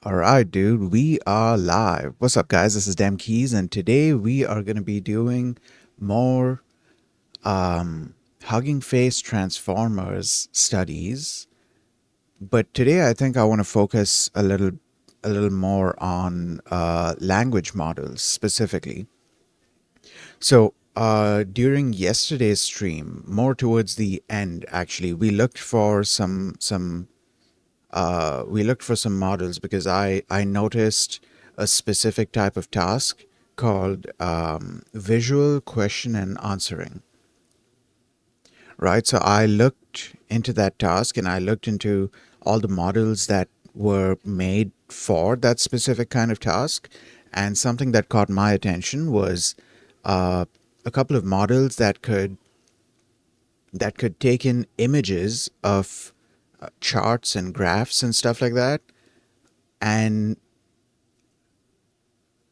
All right, dude, we are live. What's up, guys? This is Dem Keys, and today we are going to be doing more Hugging Face Transformers studies. But today, I think I want to focus a little more on language models specifically. So, during yesterday's stream, more towards the end, actually, we looked for some models because I noticed a specific type of task called visual question and answering, right? So I looked into that task and I looked into all the models that were made for that specific kind of task. And something that caught my attention was uh, a couple of models that could take in images of charts and graphs and stuff like that and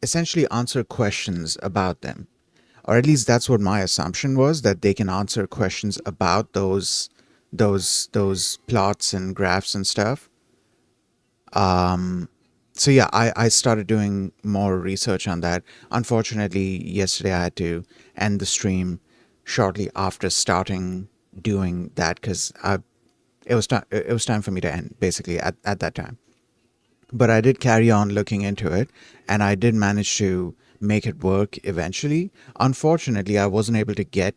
essentially answer questions about them. Or at least that's what my assumption was, that they can answer questions about those plots and graphs and stuff. So yeah, I started doing more research on that. Unfortunately, yesterday I had to end the stream shortly after starting doing that because it was time for me to end basically at that time. But I did carry on looking into it, and I did manage to make it work eventually. Unfortunately, I wasn't able to get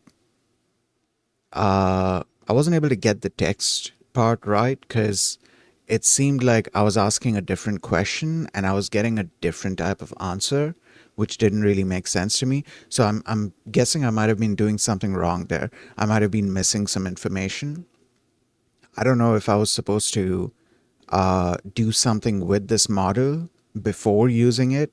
the text part right because it seemed like I was asking a different question and I was getting a different type of answer, which didn't really make sense to me. So I'm guessing I might have been doing something wrong there. I might have been missing some information. I don't know if I was supposed to do something with this model before using it,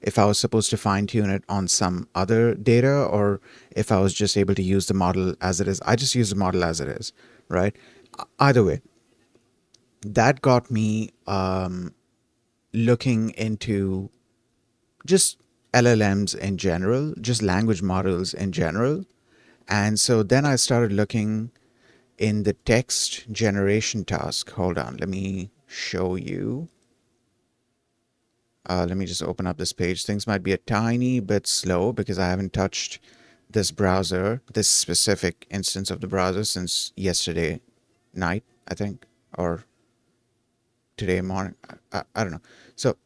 if I was supposed to fine tune it on some other data, or if I was just able to use the model as it is. I just use the model as it is, right? Either way, that got me looking into just LLMs in general, just language models in general. And so then I started looking in the text generation task. Hold on, let me show you. Let me just open up this page. Things might be a tiny bit slow because I haven't touched this browser, this specific instance of the browser, since yesterday night, I think, or today morning. I don't know. So,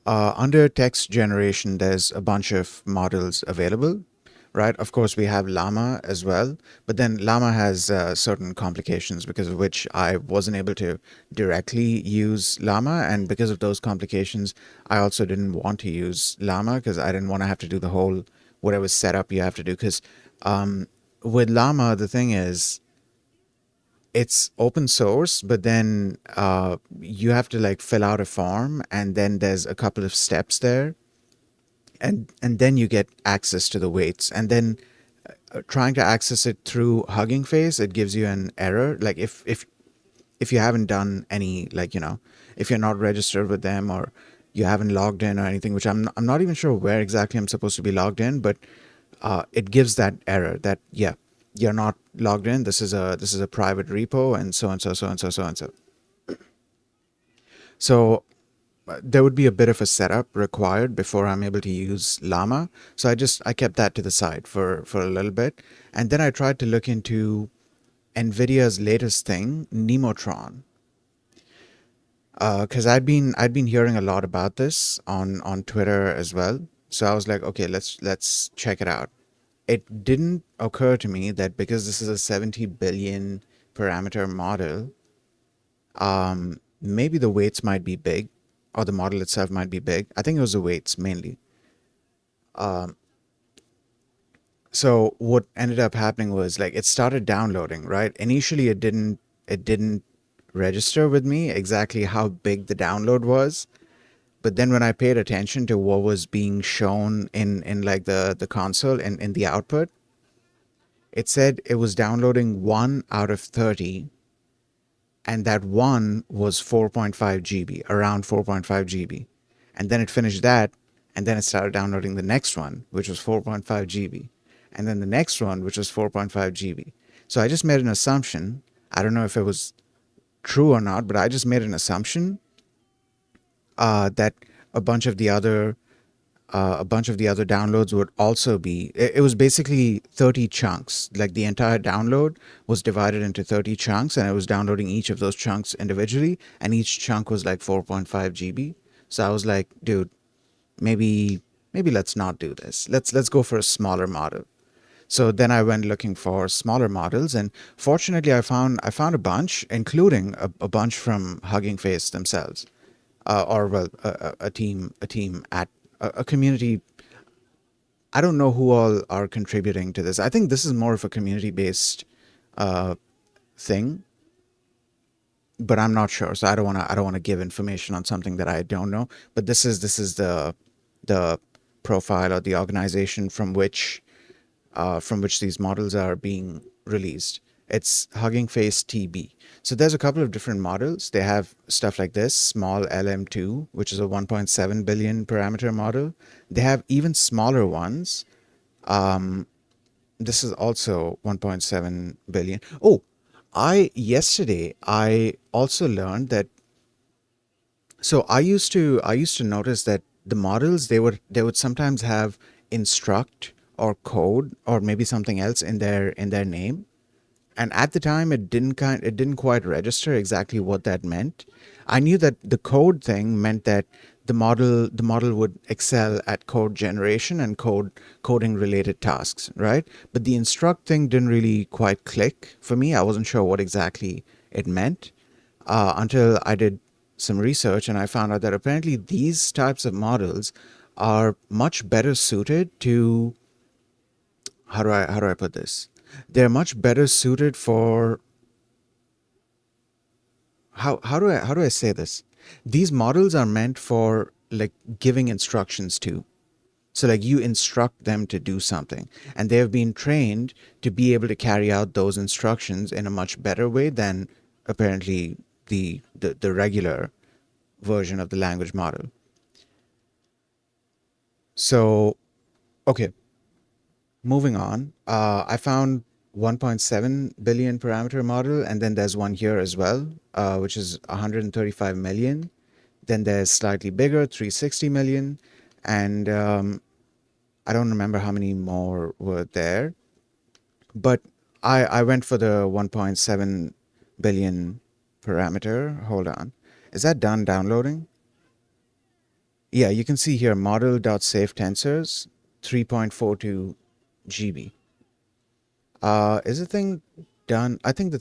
under text generation, there's a bunch of models available, right? Of course, we have Llama as well, but then Llama has certain complications because of which I wasn't able to directly use Llama. And because of those complications, I also didn't want to use Llama because I didn't want to have to do the whole whatever setup you have to do. Because with Llama, the thing is, it's open source, but then you have to like fill out a form, and then there's a couple of steps there, and then you get access to the weights, and then trying to access it through Hugging Face, it gives you an error. Like if you haven't done any, like, if you're not registered with them, or you haven't logged in or anything, which I'm not even sure where exactly I'm supposed to be logged in, but it gives that error that, yeah, you're not logged in. This is a private repo, and so and so, so and so, so and so. So there would be a bit of a setup required before I'm able to use Llama. So I kept that to the side for a little bit, and then I tried to look into NVIDIA's latest thing, Nemotron, because I'd been hearing a lot about this on Twitter as well. So I was like, okay, let's check it out. It didn't occur to me that because this is a 70 billion parameter model, maybe the weights might be big, or the model itself might be big. I think it was the weights mainly. So what ended up happening was, like, it started downloading, right? Initially it didn't register with me exactly how big the download was. But then when I paid attention to what was being shown in like the console and in the output, it said it was downloading 1 out of 30, and that one was 4.5 GB, around 4.5 GB. And then it finished that, and then it started downloading the next one, which was 4.5 GB, and then the next one, which was 4.5 GB. So I just made an assumption. I don't know if it was true or not, but I just made an assumption that a bunch of the other downloads would also be. It was basically 30 chunks. Like the entire download was divided into 30 chunks, and I was downloading each of those chunks individually, and each chunk was like 4.5 GB. So I was like, dude, maybe let's not do this. Let's go for a smaller model. So then I went looking for smaller models, and fortunately, I found a bunch, including a bunch from Hugging Face themselves, or well, a team at a community. I don't know who all are contributing to this. I think this is more of a community based thing, but I'm not sure. So I don't want to give information on something that I don't know. But this is the profile or the organization from which these models are being released. It's Hugging Face TB. So there's a couple of different models. They have stuff like this, small LM2, which is a 1.7 billion parameter model. They have even smaller ones. This is also 1.7 billion. Oh, I also learned that. So I used to notice that the models they would sometimes have instruct or code or maybe something else in their name, and at the time it didn't quite register exactly what that meant. I knew that the code thing meant that the model would excel at code generation and coding related tasks, right? But the instruct thing didn't really quite click for me. I wasn't sure what exactly it meant until I did some research, and I found out that apparently these types of models are much better suited to, how do I put this? They're much better suited for, how do I say this? These models are meant for like giving instructions to. So like you instruct them to do something, and they have been trained to be able to carry out those instructions in a much better way than apparently the regular version of the language model. So okay, moving on. I found 1.7 billion parameter model, and then there's one here as well, which is 135 million. Then there's slightly bigger, 360 million, and I don't remember how many more were there, but I went for the 1.7 billion parameter. Hold on, is that done downloading? Yeah, you can see here model.safe tensors, 3.42 GB. Is the thing done? I think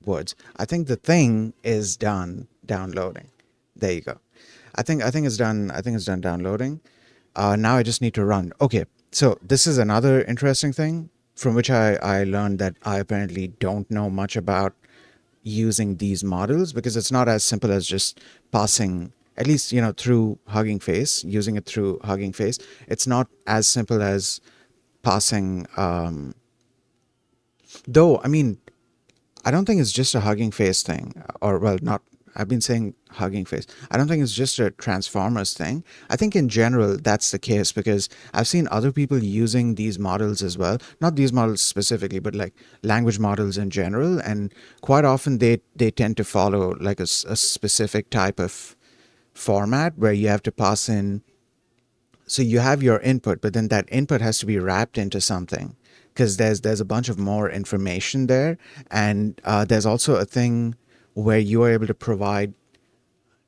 words. I think the thing is done downloading. There you go. I think it's done. I think it's done downloading. Now I just need to run. Okay, so this is another interesting thing from which I learned that I apparently don't know much about using these models, because it's not as simple as just passing, at least through Hugging Face, using it through Hugging Face. It's not as simple as passing. Though I mean, I don't think it's just a Hugging Face thing, or well, not. I've been saying Hugging Face. I don't think it's just a Transformers thing. I think in general that's the case, because I've seen other people using these models as well. Not these models specifically, but like language models in general. And quite often they tend to follow like a specific type of format where you have to pass in. So you have your input, but then that input has to be wrapped into something, because there's a bunch of more information there, and there's also a thing where you are able to provide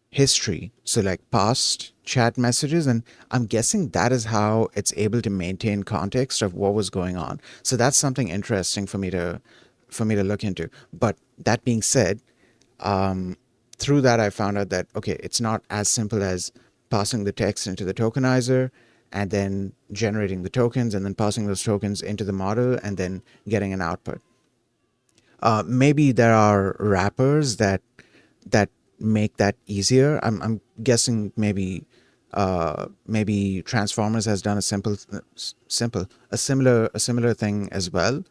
history, so like past chat messages, and I'm guessing that is how it's able to maintain context of what was going on. So that's something interesting for me to look into. But that being said, through that I found out that okay, it's not as simple as passing the text into the tokenizer and then generating the tokens and then passing those tokens into the model and then getting an output. Maybe there are wrappers that make that easier. I'm guessing maybe Transformers has done a similar thing as well.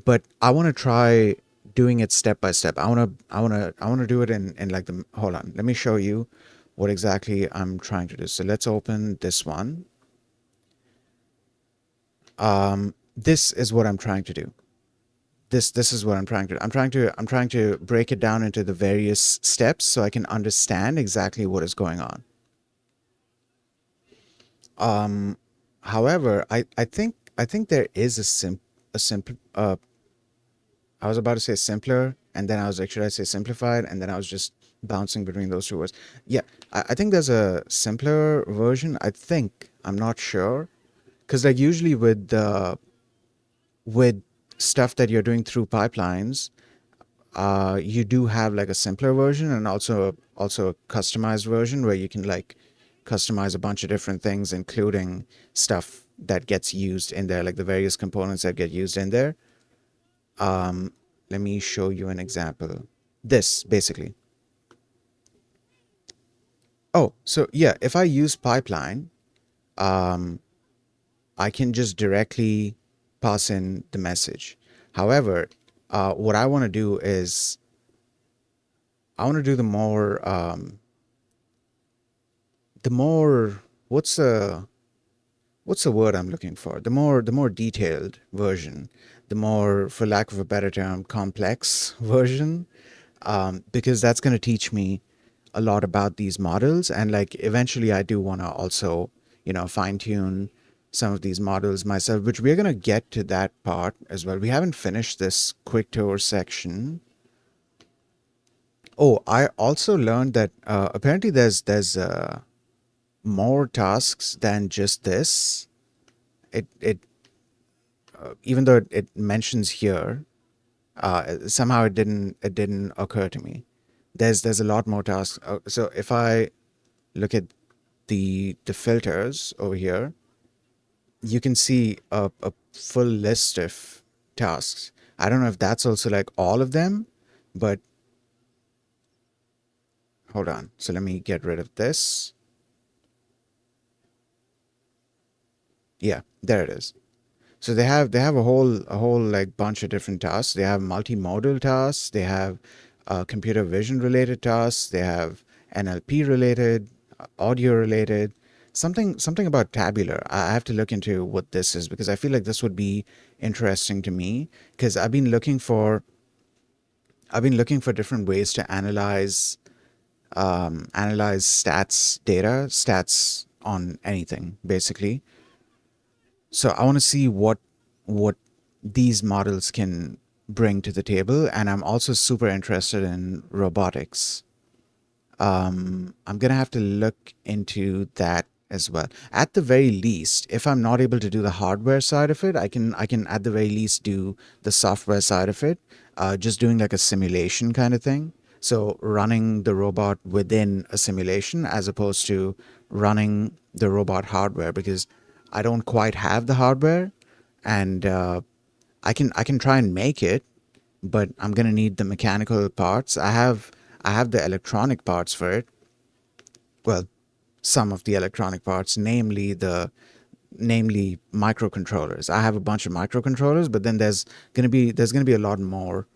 But I want to try doing it step by step. I want to do it in like the, hold on. Let me show you what exactly I'm trying to do. So let's open this one. This is what I'm trying to do. this is what I'm trying to. I'm trying to break it down into the various steps so I can understand exactly what is going on. However, I think there is a simple I was about to say simpler, and then I was like, should I say simplified? And then I was just bouncing between those two words. Yeah, I think there's a simpler version. I think I'm not sure, because like usually with stuff that you're doing through pipelines, you do have like a simpler version and also a customized version where you can like customize a bunch of different things, including stuff that gets used in there, like the various components that get used in there. Let me show you an example. This basically. Oh, so yeah, if I use pipeline, I can just directly pass in the message. However, what I want to do is I want to do the more what's the word I'm looking for? The more detailed version, the more, for lack of a better term, complex version, because that's going to teach me a lot about these models. And like eventually, I do want to also, fine tune some of these models myself, which we're going to get to that part as well. We haven't finished this quick tour section. Oh, I also learned that apparently there's more tasks than just this. It even though it mentions here, somehow it didn't occur to me. There's a lot more tasks. So if I look at the filters over here, you can see a full list of tasks. I don't know if that's also like all of them, but hold on. So let me get rid of this. Yeah, there it is. So they have a whole like bunch of different tasks. They have multimodal tasks. They have computer vision related tasks. They have NLP related, audio related. Something about tabular. I have to look into what this is because I feel like this would be interesting to me because I've been looking for different ways to analyze stats on anything basically. So I want to see what these models can bring to the table, and I'm also super interested in robotics. I'm gonna have to look into that as well. At the very least, if I'm not able to do the hardware side of it, I can at the very least do the software side of it. Just doing like a simulation kind of thing. So running the robot within a simulation as opposed to running the robot hardware because I don't quite have the hardware, and I can try and make it, but I'm gonna need the mechanical parts. I have the electronic parts for it. Well, some of the electronic parts, namely microcontrollers. I have a bunch of microcontrollers, but then there's gonna be a lot more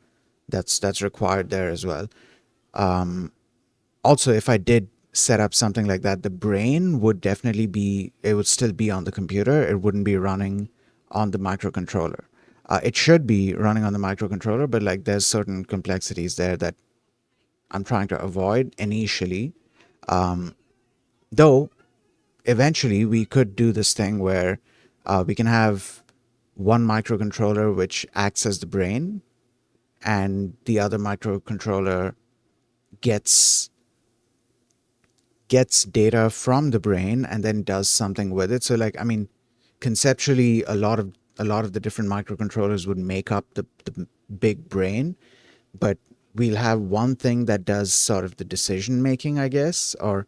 that's required there as well. Also, if I did set up something like that, the brain would definitely be, it would still be on the computer. It wouldn't be running on the microcontroller. It should be running on the microcontroller, but like there's certain complexities there that I'm trying to avoid initially. Though eventually we could do this thing where we can have one microcontroller which acts as the brain, and the other microcontroller gets gets data from the brain and then does something with it. So like I mean, conceptually a lot of the different microcontrollers would make up the big brain, but we'll have one thing that does sort of the decision making, I guess, or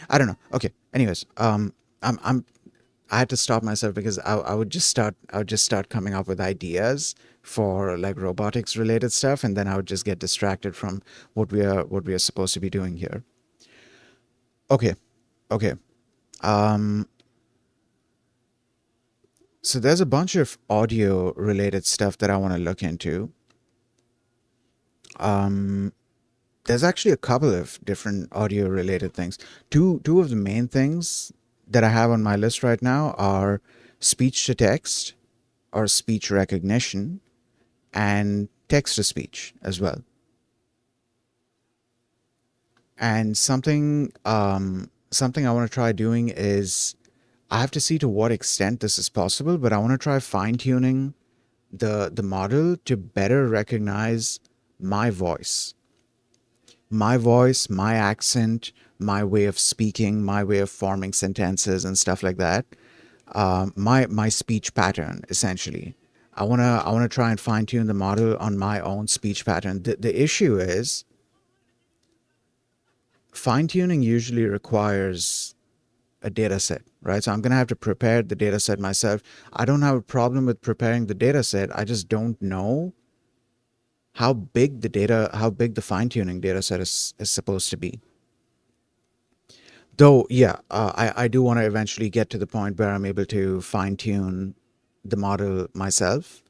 I don't know. Okay. Anyways, I'm I had to stop myself because I would just start coming up with ideas for like robotics related stuff, and then I would just get distracted from what we are supposed to be doing here. Okay. Okay. Um, so there's a bunch of audio related stuff that I want to look into. There's actually a couple of different audio related things. Two of the main things that I have on my list right now are speech to text. or speech recognition and text to speech as well. And something I want to try doing is I have to see to what extent this is possible, but I want to try fine tuning the model to better recognize my voice, my accent, my way of speaking, my way of forming sentences and stuff like that. My speech pattern essentially. I wanna try and fine tune the model on my own speech pattern. The issue is fine tuning usually requires a data set, right? So I'm going to have to prepare the data set myself. I don't have a problem with preparing the data set. I just don't know how big the fine tuning data set is supposed to be. Though, yeah, I do want to eventually get to the point where I'm able to fine tune the model myself,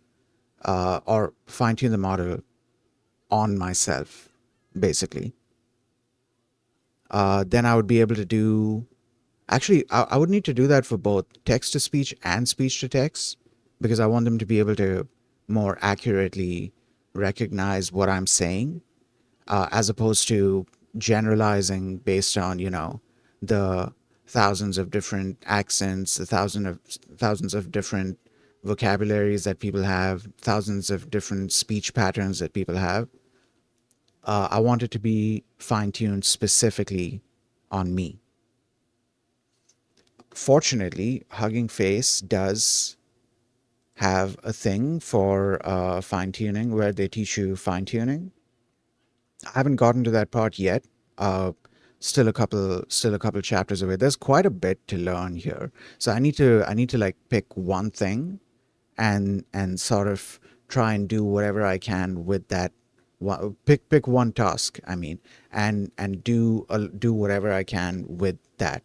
or fine tune the model on myself, basically. Then I would be able to do. Actually, I would need to do that for both text to speech and speech to text because I want them to be able to more accurately recognize what I'm saying, as opposed to generalizing based on, the thousands of different accents, the thousands of different vocabularies that people have, thousands of different speech patterns that people have. I want it to be fine tuned specifically on me. Fortunately, Hugging Face does have a thing for fine tuning where they teach you fine tuning. I haven't gotten to that part yet. Uh, still a couple chapters away. There's quite a bit to learn here. So I need to like pick one thing and sort of try and do whatever I can with that. Pick one task. I mean, and do whatever I can with that.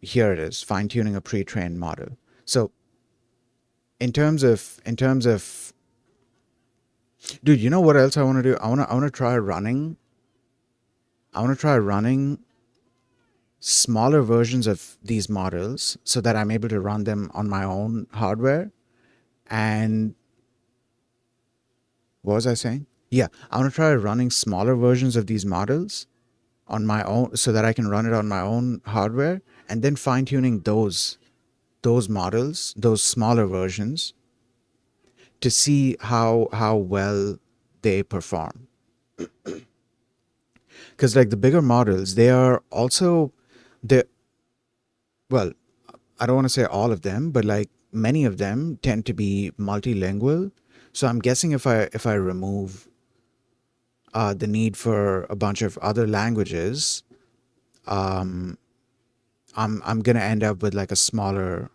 Here it is, fine tuning a pre-trained model. So in terms of, dude, you know what else I want to do? I want to try running. I want to try running smaller versions of these models so that I'm able to run them on my own hardware. And what was I saying? Yeah, I want to try running smaller versions of these models on my own so that I can run it on my own hardware and then fine tuning those models, those smaller versions, to see how well they perform. Because like the bigger models, they are also they well, I don't want to say all of them, but like many of them tend to be multilingual. So I'm guessing if I remove the need for a bunch of other languages, I'm gonna end up with like a smaller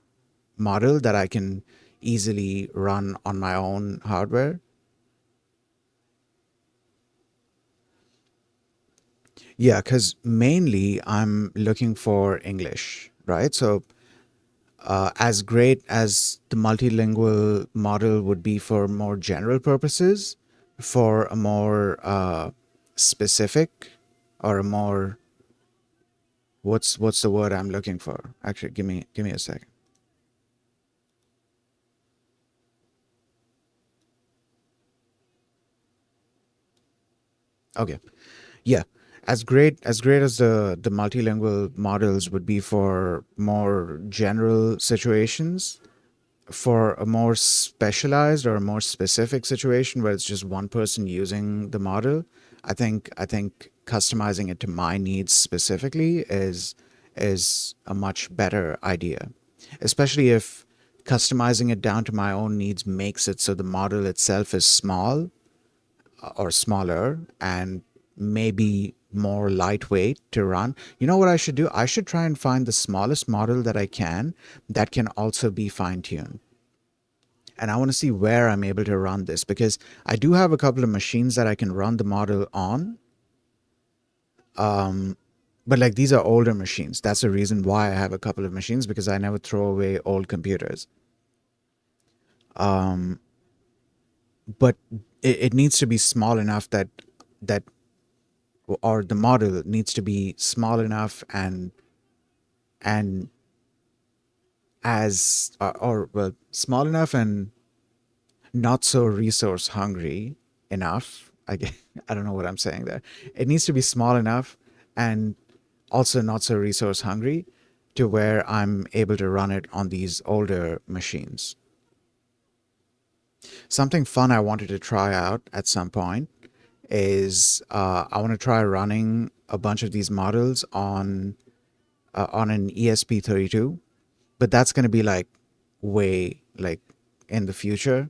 model that I can easily run on my own hardware. Yeah, because mainly I'm looking for English, right? So, as great as the multilingual model would be for more general purposes, for a more specific or a more what's the word I'm looking for? Actually, give me a second. Okay, yeah, as great as the multilingual models would be for more general situations, for a more specialized or a more specific situation where it's just one person using the model, I think customizing it to my needs specifically is a much better idea. Especially if customizing it down to my own needs makes it so the model itself is small or smaller and maybe more lightweight to run. You know what I should do? I should try and find the smallest model that can also be fine tuned. And I want to see where I'm able to run this because I do have a couple of machines that I can run the model on. But like these are older machines. That's the reason why I have a couple of machines because I never throw away old computers. But it needs to be small enough that or the model needs to be small enough and as or well, small enough and not so resource hungry enough. I don't know what I'm saying there. It needs to be small enough and also not so resource hungry to where I'm able to run it on these older machines. Something fun I wanted to try out at some point is I want to try running a bunch of these models on an ESP32, but that's going to be like way like in the future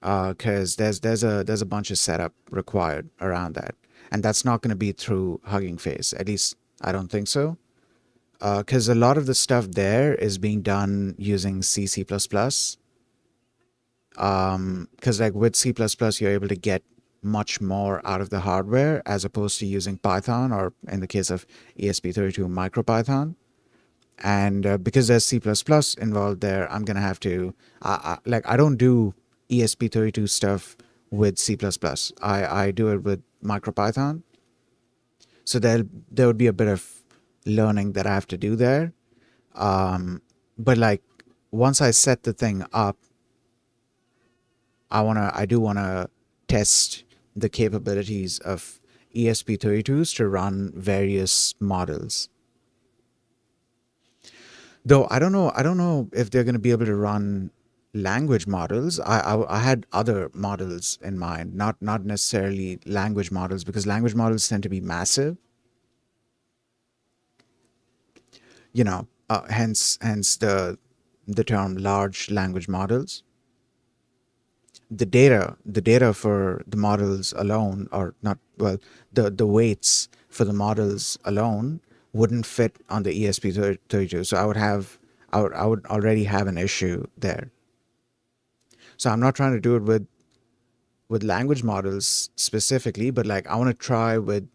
because there's a bunch of setup required around that, and that's not going to be through Hugging Face. At least I don't think so. Because a lot of the stuff there is being done using C++. Because like with C++, you're able to get much more out of the hardware as opposed to using Python or in the case of ESP32 MicroPython. And because there's C++ involved there, I'm gonna have to like I don't do ESP32 stuff with C++. I do it with MicroPython. So there would be a bit of learning that I have to do there. But like once I set the thing up, I do wanna test the capabilities of ESP32s to run various models. Though I don't know if they're going to be able to run language models. I had other models in mind, not necessarily language models, because language models tend to be massive. Hence the term large language models. The data for the models alone, or not, well, the weights for the models alone wouldn't fit on the ESP32. So I would already have an issue there. So I'm not trying to do it with language models specifically, but like I want to try with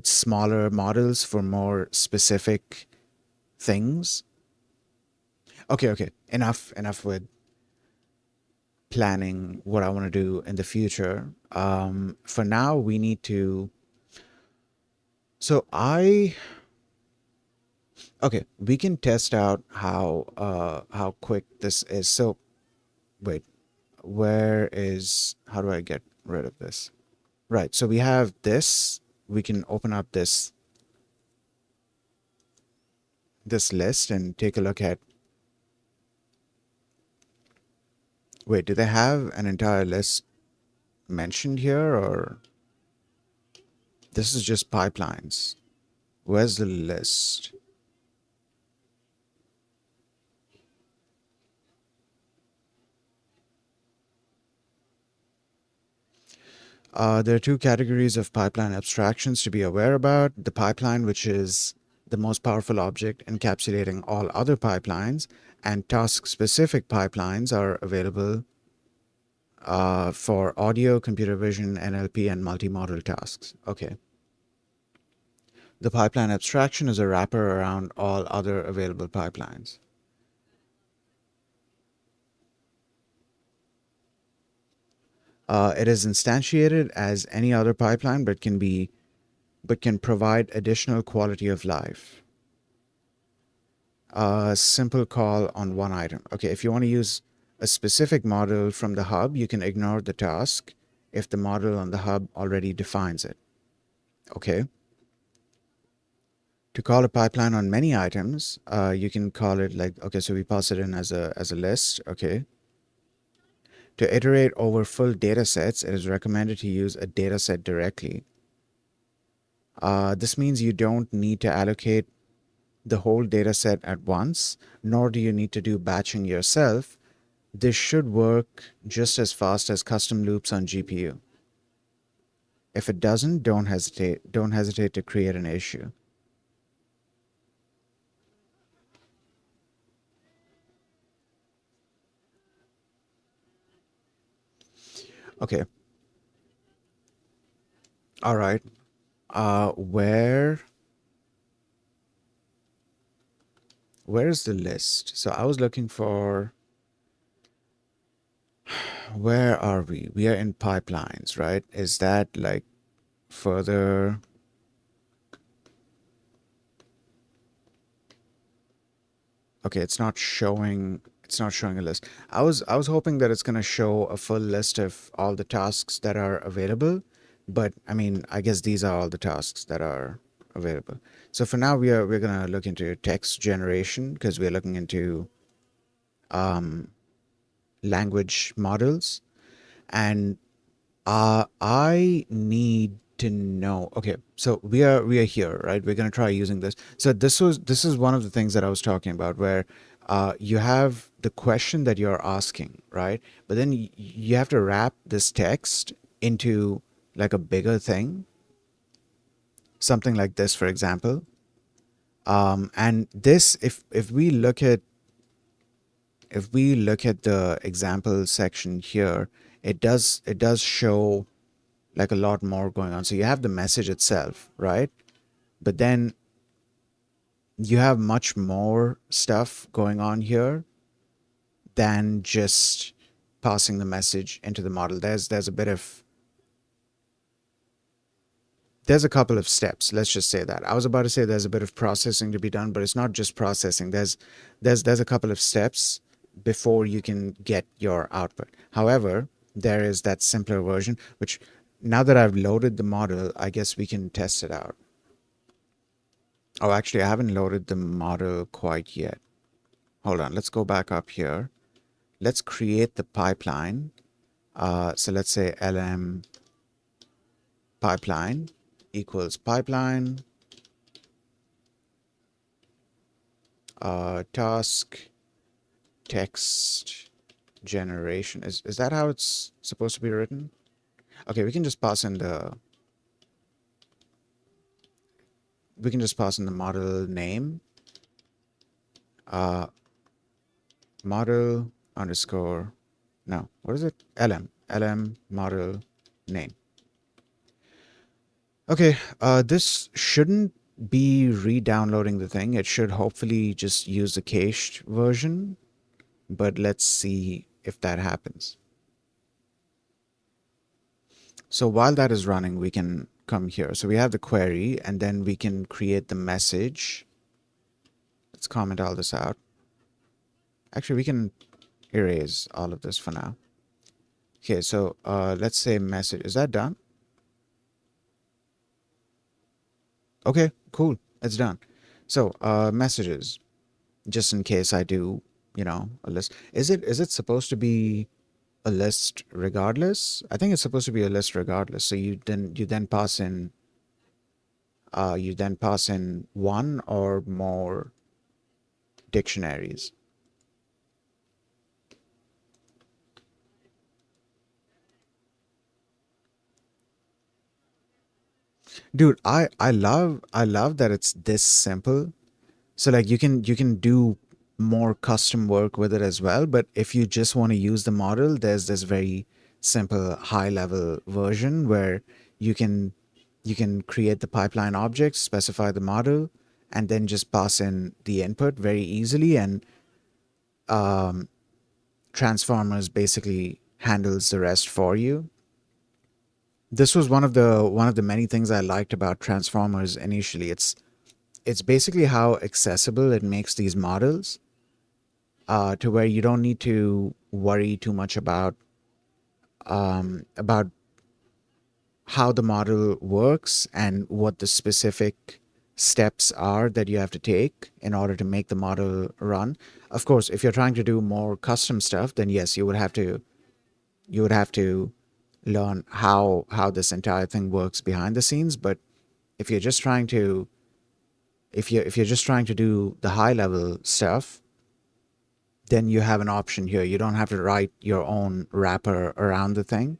smaller models for more specific things. Okay. Enough with planning what I want to do in the future. For now, we need to. So I okay, we can test out how quick this is. So wait, where is how do I get rid of this? Right. So we have this. We can open up this list and take a look at. Wait, do they have an entire list mentioned here, or this is just pipelines? Where's the list? There are two categories of pipeline abstractions to be aware about. The pipeline, which is the most powerful object encapsulating all other pipelines, and task-specific pipelines are available for audio, computer vision, NLP, and multimodal tasks. Okay. The pipeline abstraction is a wrapper around all other available pipelines. It is instantiated as any other pipeline, but can provide additional quality of life. A simple call on one item. Okay, if you want to use a specific model from the hub, you can ignore the task if the model on the hub already defines it. Okay. To call a pipeline on many items, you can call it like, okay, so we pass it in as a list. Okay. To iterate over full data sets, it is recommended to use a data set directly. This means you don't need to allocate the whole data set at once, nor do you need to do batching yourself. This should work just as fast as custom loops on GPU. If it doesn't, don't hesitate to create an issue. Okay. All right. Where's the list? So I was looking for, where are we? We are in pipelines, right? Is that like further? Okay, it's not showing a list. I was hoping that it's going to show a full list of all the tasks that are available, but I mean, I guess these are all the tasks that are available. So for now we're going to look into text generation because we're looking into language models, and I need to know. Okay, so we are here, right? We're gonna try using this. So this is one of the things that I was talking about, where you have the question that you're asking, right? But then you have to wrap this text into like a bigger thing, something like this, for example. And this, if we look at the example section here, it does show like a lot more going on. So you have the message itself, right? But then you have much more stuff going on here than just passing the message into the model. There's a couple of steps. Let's just say that. I was about to say there's a bit of processing to be done, but it's not just processing. There's a couple of steps before you can get your output. However, there is that simpler version, which now that I've loaded the model, I guess we can test it out. Oh, actually, I haven't loaded the model quite yet. Hold on, let's go back up here. Let's create the pipeline. So let's say LM pipeline equals pipeline task text generation. Is that how it's supposed to be written? Okay, we can just pass in the model name, uh, model underscore, no, what is it? LM model name. Okay, this shouldn't be re-downloading the thing. It should hopefully just use the cached version, but let's see if that happens. So while that is running, we can come here. So we have the query, and then we can create the message. Let's comment all this out. Actually, we can erase all of this for now. Okay, so let's say message. Is that done? Okay, cool. It's done. So messages, just in case I do, a list. Is it supposed to be a list regardless? I think it's supposed to be a list regardless. So you then pass in one or more dictionaries. Dude, I love that it's this simple. So like you can do more custom work with it as well, but if you just want to use the model, there's this very simple high level version where you can you can create the pipeline object, specify the model, and then just pass in the input very easily, and transformers basically handles the rest for you. This was one of the many things I liked about transformers initially. It's basically how accessible it makes these models, to where you don't need to worry too much about how the model works and what the specific steps are that you have to take in order to make the model run. Of course, if you're trying to do more custom stuff, then yes, you would have to learn how this entire thing works behind the scenes. But if you're just trying to if you're just trying to do the high level stuff, then you have an option here. You don't have to write your own wrapper around the thing.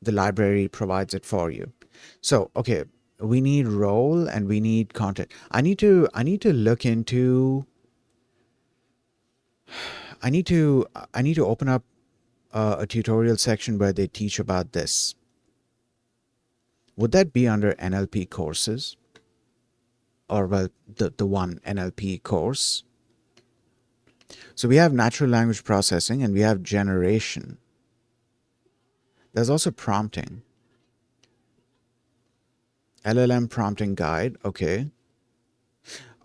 The library provides it for you. So, okay, we need role and we need content. I need to look into I need to open up a tutorial section where they teach about this. Would that be under NLP courses? Or well, the one NLP course. So we have natural language processing and we have generation. There's also prompting. LLM prompting guide. Okay.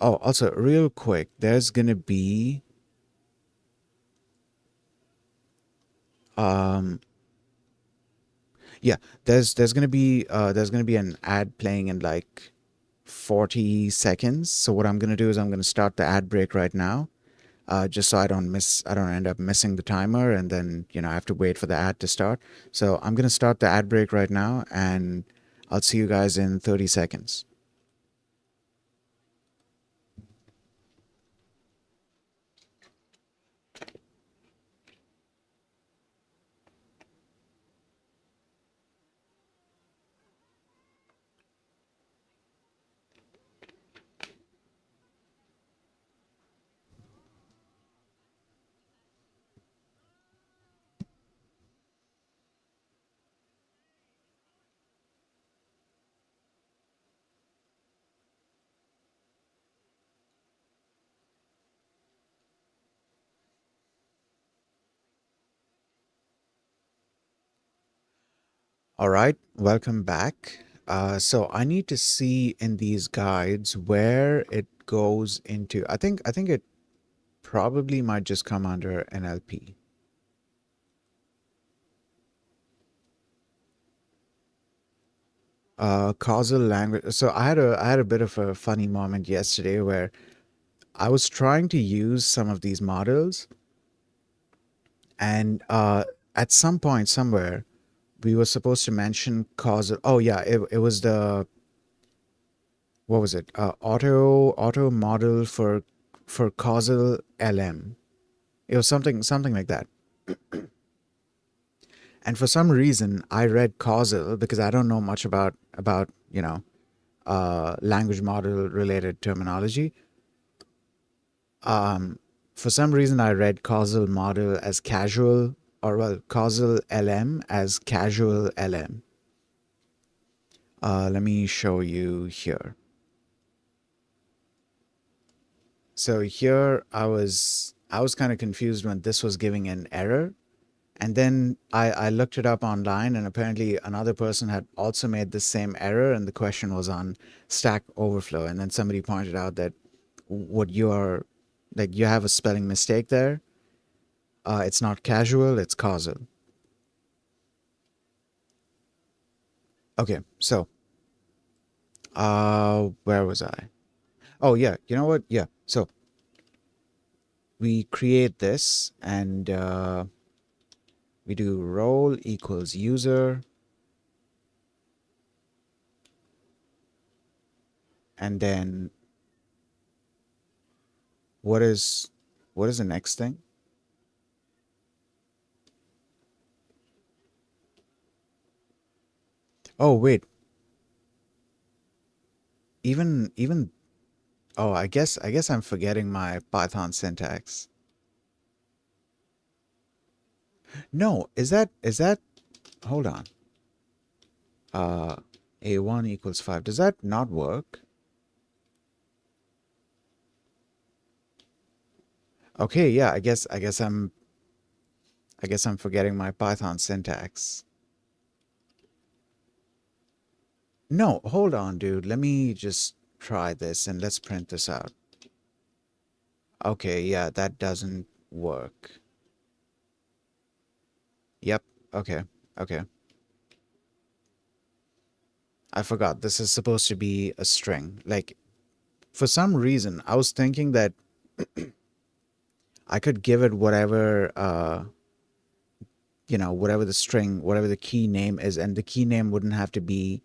Oh, also, real quick, there's gonna be um yeah, there's gonna be an ad playing in like 40 seconds. So what I'm gonna do is I'm gonna start the ad break right now, just so I don't end up missing the timer, and then I have to wait for the ad to start. So I'm gonna start the ad break right now, and I'll see you guys in 30 seconds. All right, welcome back. So I need to see in these guides where it goes into. I think it probably might just come under NLP. Causal language. So I had a bit of a funny moment yesterday where I was trying to use some of these models, and at some point somewhere we were supposed to mention causal. Oh yeah, it was the what was it? Auto model for causal LM. It was something like that. And for some reason, I read causal because I don't know much about language model related terminology. Um, for some reason, I read causal model as casual, or well, causal LM as casual LM. Let me show you here. So here I was kind of confused when this was giving an error. And then I looked it up online, and apparently another person had also made the same error, and the question was on Stack Overflow. And then somebody pointed out that what you are, like, you have a spelling mistake there. It's not casual, it's causal. Okay, so where was I? Oh yeah, you know what? Yeah. So we create this, and we do role equals user, and then what is what is the next thing? Oh wait, even oh, I guess I'm forgetting my Python syntax. No, is that hold on. Uh A1 equals 5. Does that not work? Okay, yeah, I guess I'm forgetting my Python syntax. No, hold on, dude. Let me just try this and let's print this out. Okay, yeah, that doesn't work. Yep. Okay. Okay. I forgot. This is supposed to be a string. Like, for some reason, I was thinking that I could give it whatever the string, whatever the key name is, and the key name wouldn't have to be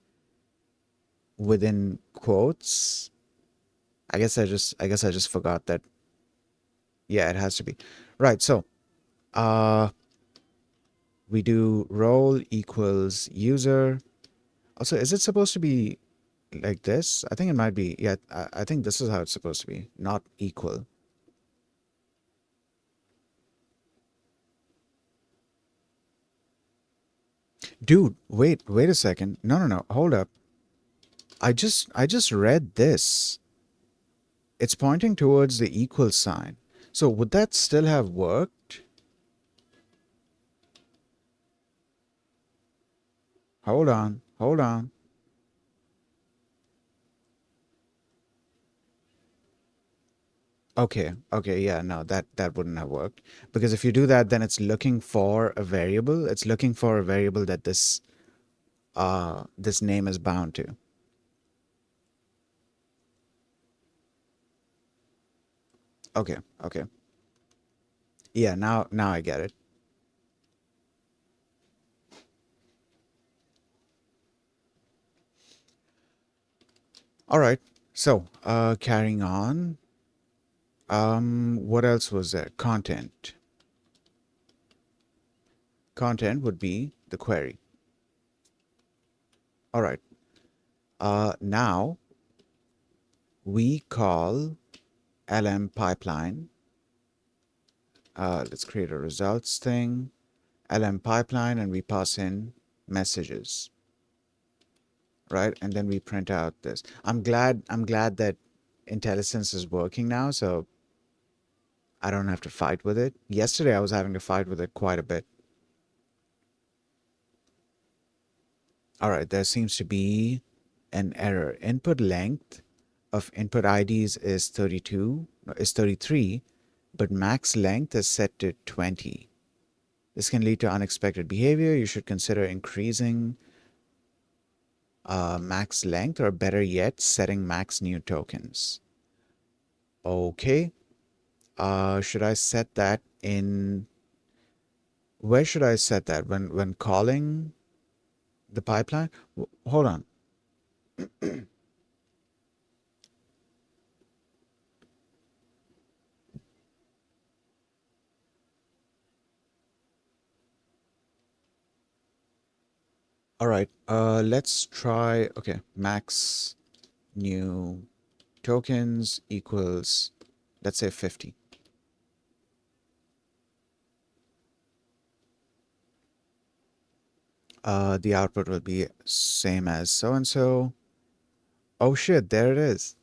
within quotes. I guess I just forgot that. Yeah, it has to be. Right. So, uh, we do role equals user. Also, is it supposed to be like this? I think it might be. Yeah, I think this is how it's supposed to be, not equal. Dude, wait a second. No, no, no. Hold up. I just read this. It's pointing towards the equal sign. So would that still have worked? Hold on. Hold on. Okay, okay, yeah, no, that wouldn't have worked because if you do that, then it's looking for a variable. It's looking for a variable that this name is bound to. Okay, okay, yeah, now I get it. All right, so carrying on. What else was there? Content. Content would be the query. All right. Now we call LM pipeline. Let's create a results thing. LM pipeline, and we pass in messages, right? And then we print out this. I'm glad that IntelliSense is working now, so I don't have to fight with it. Yesterday I was having to fight with it quite a bit. All right, there seems to be an error. Input length of input IDs is 32, no, is 33, but max length is set to 20. This can lead to unexpected behavior. You should consider increasing max length, or better yet, setting max new tokens. Okay. Should I set that in? Where should I set that? When calling the pipeline? Hold on. All right. Let's try. Okay. Max new tokens equals, let's say 50. The output will be same as so and so. Oh shit, there it is.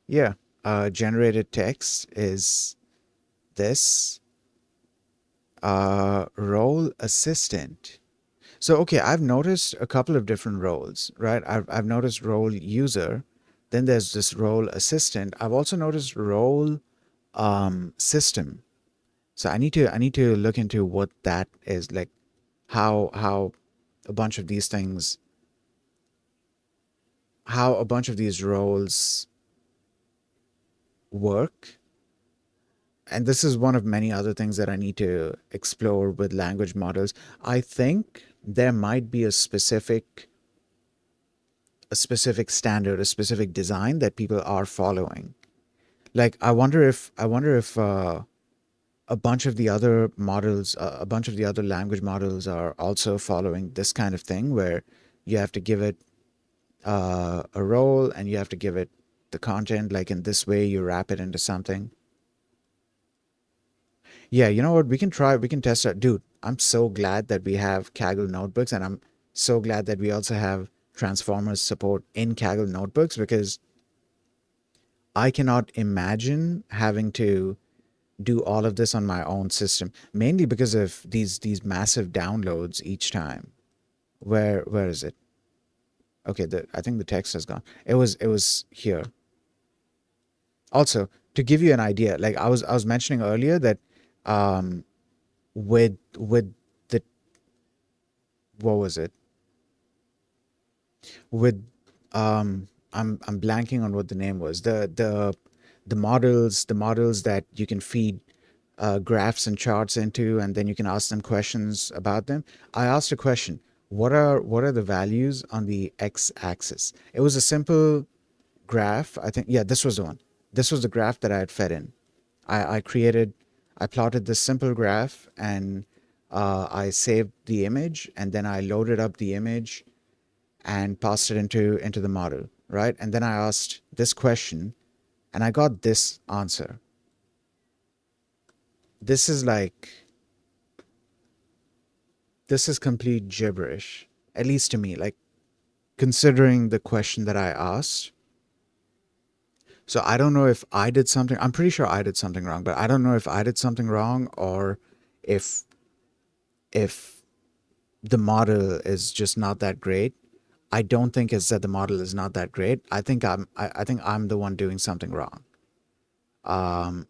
Yeah. Generated text is this role assistant. So okay, I've noticed a couple of different roles, right? I've noticed role user, then there's this role assistant. I've also noticed role system. So I need to look into what that is, like how a bunch of these things, how a bunch of these roles work. And this is one of many other things that I need to explore with language models. I think there might be a specific standard, a specific design that people are following. Like I wonder if a bunch of the other models, a bunch of the other language models are also following this kind of thing where you have to give it a role and you have to give it the content, like in this way you wrap it into something. Yeah, you know what? We can test it. Dude, I'm so glad that we have Kaggle notebooks, and I'm so glad that we also have Transformers support in Kaggle notebooks, because I cannot imagine having to do all of this on my own system, mainly because of these massive downloads each time. Where is it? Okay, I think the text has gone. It was here. Also, to give you an idea, like I was mentioning earlier that um with the, what was it? With I'm blanking on what the name was. The models that you can feed graphs and charts into, and then you can ask them questions about them. I asked a question: what are the values on the x-axis? It was a simple graph. I think, yeah, this was the one. This was the graph that I had fed in. I plotted this simple graph, and I saved the image, and then I loaded up the image and passed it into the model, right? And then I asked this question, and I got this answer. This is like, this is complete gibberish, at least to me, like, considering the question that I asked. So I don't know if I did something. I'm pretty sure I did something wrong, but I don't know if I did something wrong, or if if the model is just not that great. I don't think it's that the model is not that great. I think I'm the one doing something wrong. Um,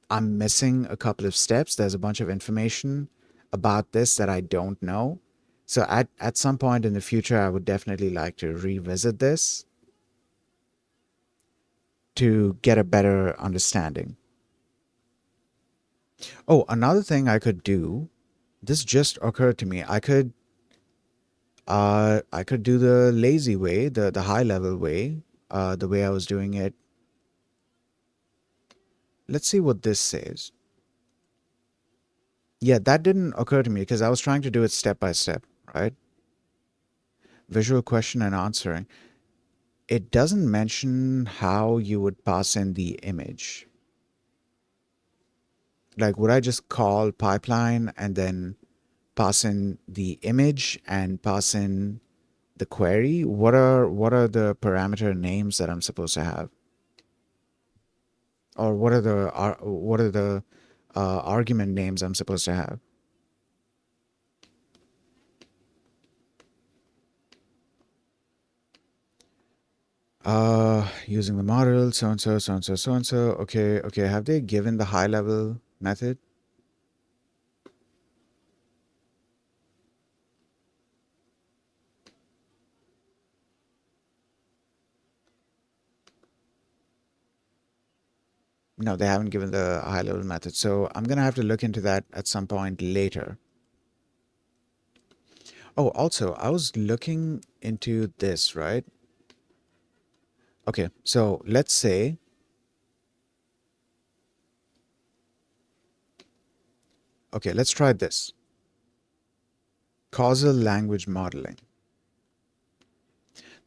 I'm missing a couple of steps. There's a bunch of information about this that I don't know. So at some point in the future, I would definitely like to revisit this to get a better understanding. Oh, another thing I could do, this just occurred to me. I could do the lazy way, the high level way, the way I was doing it. Let's see what this says. Yeah, that didn't occur to me because I was trying to do it step by step, right? Visual question and answering. It doesn't mention how you would pass in the image. Like, would I just call pipeline and then pass in the image and pass in the query? What are the parameter names that I'm supposed to have? Or what are the argument names I'm supposed to have? Using the model, so and so, so and so, so and so. Okay, okay. Have they given the high level method? No, they haven't given the high level method. So I'm gonna have to look into that at some point later. Oh, also, I was looking into this, right? Okay, so let's say, okay, let's try this. Causal language modeling.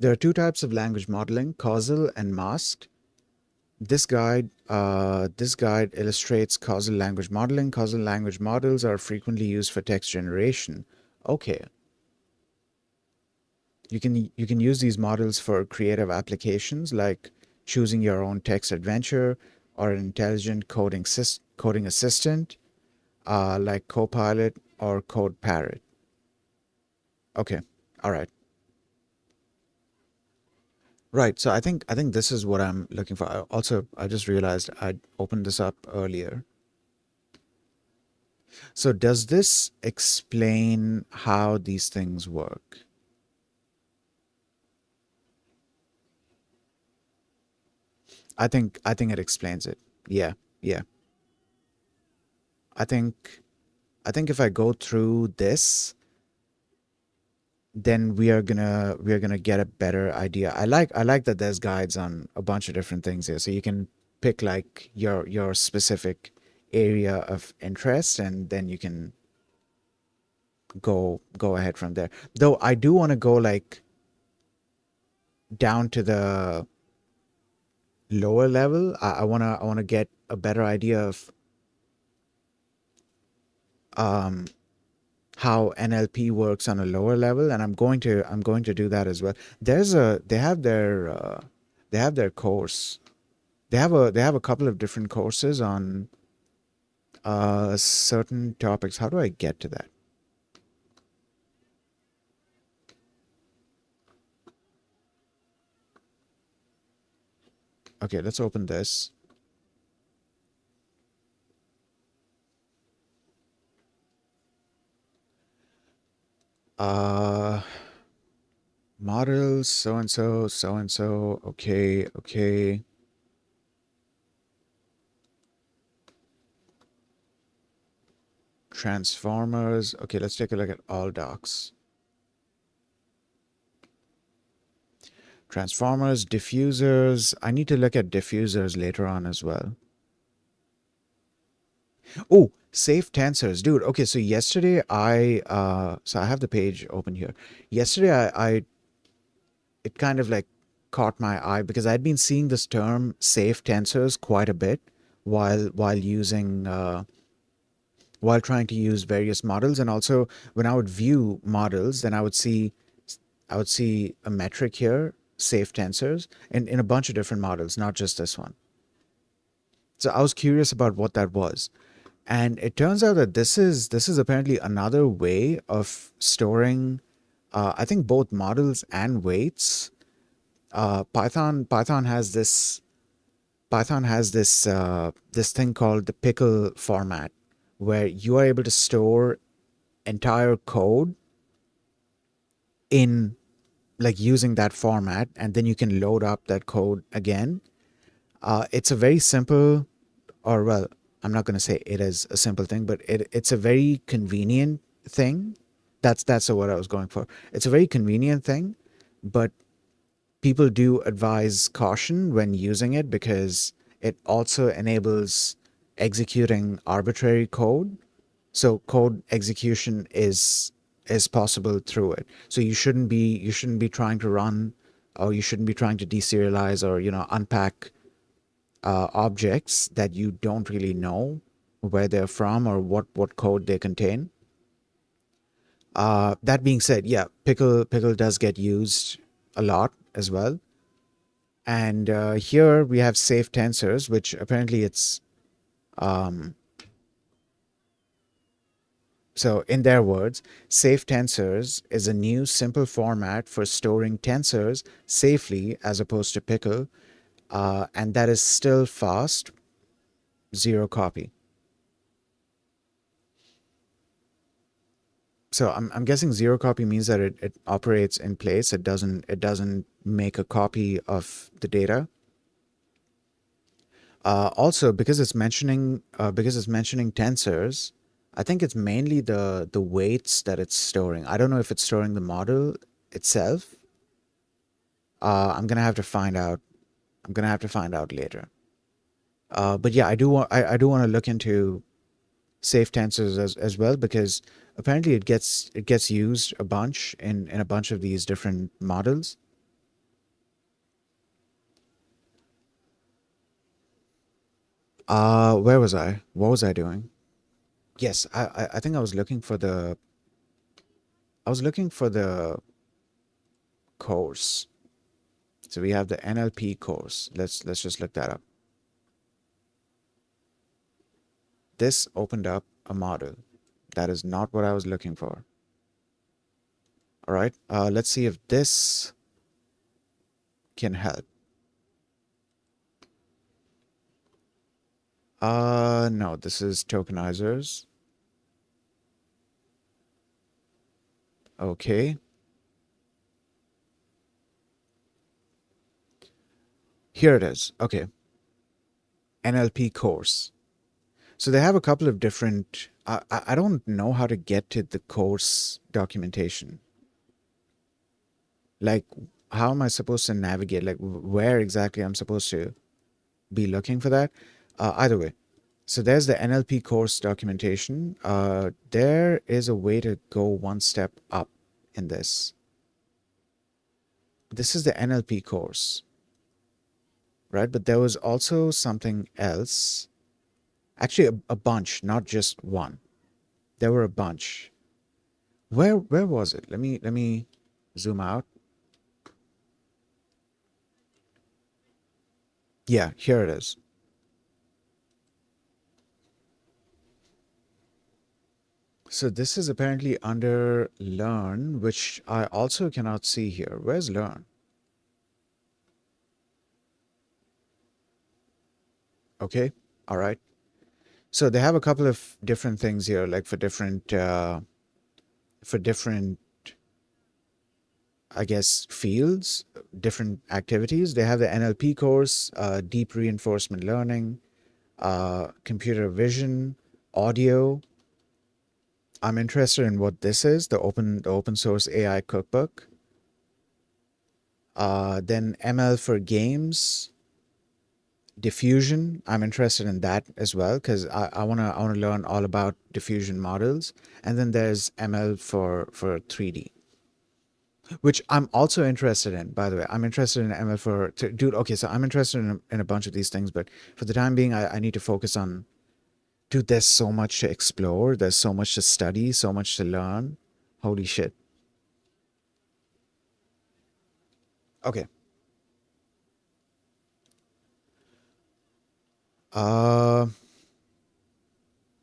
There are two types of language modeling, causal and masked. This guide illustrates causal language modeling. Causal language models are frequently used for text generation. Okay, you can use these models for creative applications like choosing your own text adventure or an intelligent coding assistant like Copilot or Code Parrot. Okay, all right, right. So I think this is what I'm looking for. Also, I just realized I'd opened this up earlier. So does this explain how these things work? I think it explains it. Yeah, yeah. I think I think if I go through this, then we are gonna get a better idea. I like that there's guides on a bunch of different things here, so you can pick like your specific area of interest, and then you can go ahead from there. Though I do want to go like down to the lower level. I wanna get a better idea of um how NLP works on a lower level, and I'm going to do that as well. They have their course. They have a couple of different courses on certain topics. How do I get to that? Okay, let's open this. Uh, Models, so and so, so and so. Okay, okay. Transformers. Okay, let's take a look at all docs. Transformers, diffusers. I need to look at diffusers later on as well. Oh, safe tensors, dude. Okay, so yesterday I have the page open here. Yesterday I it kind of like caught my eye because I'd been seeing this term safe tensors quite a bit while trying to use various models, and also when I would view models, then I would see a metric here, safe tensors, in a bunch of different models, not just this one. So I was curious about what that was. And it turns out that this is apparently another way of storing I think both models and weights. Python has this thing called the pickle format, where you are able to store entire code in, like, using that format, and then you can load up that code again. It's a very simple, or well, I'm not going to say it is a simple thing, but it's a very convenient thing. That's the word I was going for. It's a very convenient thing, but people do advise caution when using it because it also enables executing arbitrary code. So code execution is possible through it. So you shouldn't be trying to run, or you shouldn't be trying to deserialize, or unpack objects that you don't really know where they're from or what code they contain. That being said, yeah, pickle does get used a lot as well. And here we have safe tensors, which apparently it's so in their words, safe tensors is a new simple format for storing tensors safely as opposed to pickle, and that is still fast, zero copy. So I'm guessing zero copy means that it operates in place. It doesn't make a copy of the data. Also, because it's mentioning tensors, I think it's mainly the weights that it's storing. I don't know if it's storing the model itself. I'm gonna have to find out. I'm gonna have to find out later. But yeah, I do want to look into safe tensors as well, because apparently it gets used a bunch in a bunch of these different models. Where was I? What was I doing? Yes, I think I was looking for the course. So we have the NLP course. Let's just look that up. This opened up a model. That is not what I was looking for. All right. Let's see if this can help. No, this is tokenizers. Okay. Here it is. Okay. NLP course. So they have a couple of different. I don't know how to get to the course documentation. Like, how am I supposed to navigate? Like, where exactly I'm supposed to be looking for that? Either way. So there's the NLP course documentation. There is a way to go one step up in this. This is the NLP course, right? But there was also something else. Actually, a bunch, not just one. There were a bunch. Where was it? Let me zoom out. Yeah, here it is. So this is apparently under learn, which I also cannot see here. Where's learn? Okay, all right. So they have a couple of different things here, like for different, I guess, fields, different activities. They have the NLP course, deep reinforcement learning, computer vision, audio. I'm interested in what this is, the open source AI cookbook. Then ML for games, diffusion. I'm interested in that as well because I wanna learn all about diffusion models. And then there's ML for 3D, which I'm also interested in. By the way, I'm interested in ML dude. Okay, so I'm interested in a bunch of these things, but for the time being, I need to focus on. Dude, there's so much to explore. There's so much to study. So much to learn. Holy shit. Okay. Uh,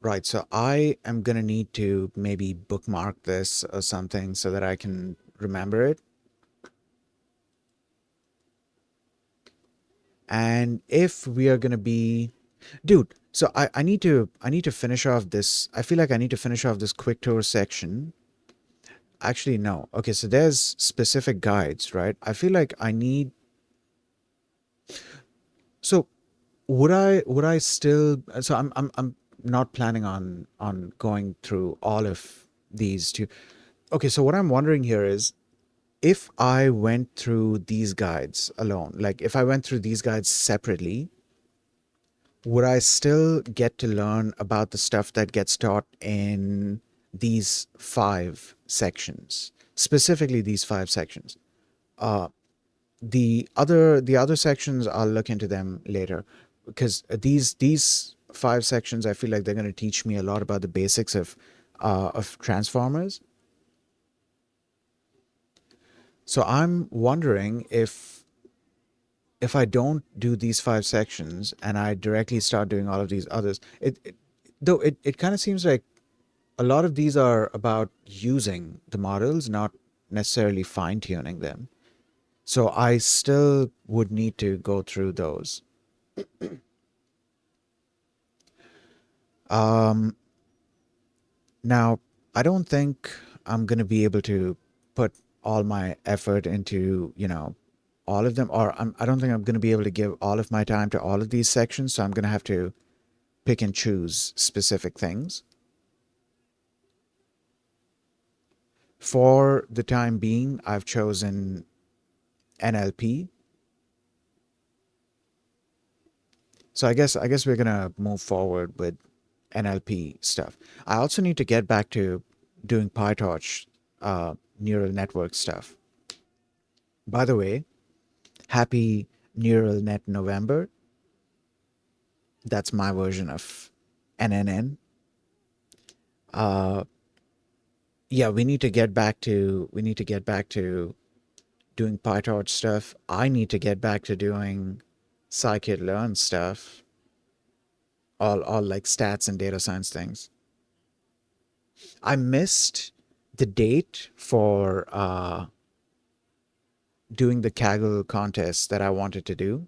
right. So I am gonna need to maybe bookmark this or something so that I can remember it. And if we are going to be, dude, so I need to finish off this. I feel like I need to finish off this quick tour section. Actually, no. Okay, so there's specific guides, right? I feel like I need, so would I still, so I'm not planning on going through all of these two. Okay, so what I'm wondering here is, if I went through these guides alone, like if I went through these guides separately, would I still get to learn about the stuff that gets taught in these five sections, specifically these five sections? Uh, the other sections, I'll look into them later, because these five sections, I feel like they're going to teach me a lot about the basics of transformers. So I'm wondering if I don't do these five sections and I directly start doing all of these others, though it kind of seems like a lot of these are about using the models, not necessarily fine tuning them. So I still would need to go through those. Um, Now, I don't think I'm going to be able to put all my effort into, all of them, or I don't think I'm going to be able to give all of my time to all of these sections. So I'm going to have to pick and choose specific things. For the time being, I've chosen NLP. So I guess we're going to move forward with NLP stuff. I also need to get back to doing PyTorch neural network stuff. By the way, happy Neural Net November. That's my version of NNN. Uh, yeah, we need to get back to doing PyTorch stuff. I need to get back to doing scikit-learn stuff. All like stats and data science things. I missed the date for doing the Kaggle contest that I wanted to do.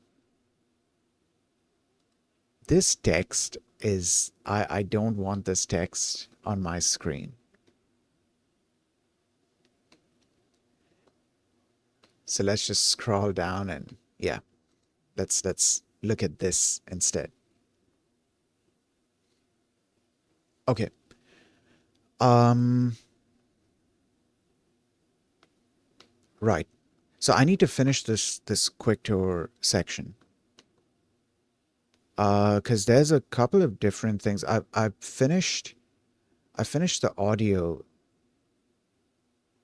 This text is, I don't want this text on my screen. So let's just scroll down and yeah, let's look at this instead. Okay. Um right. So I need to finish this quick tour section. Cuz there's a couple of different things. I finished the audio.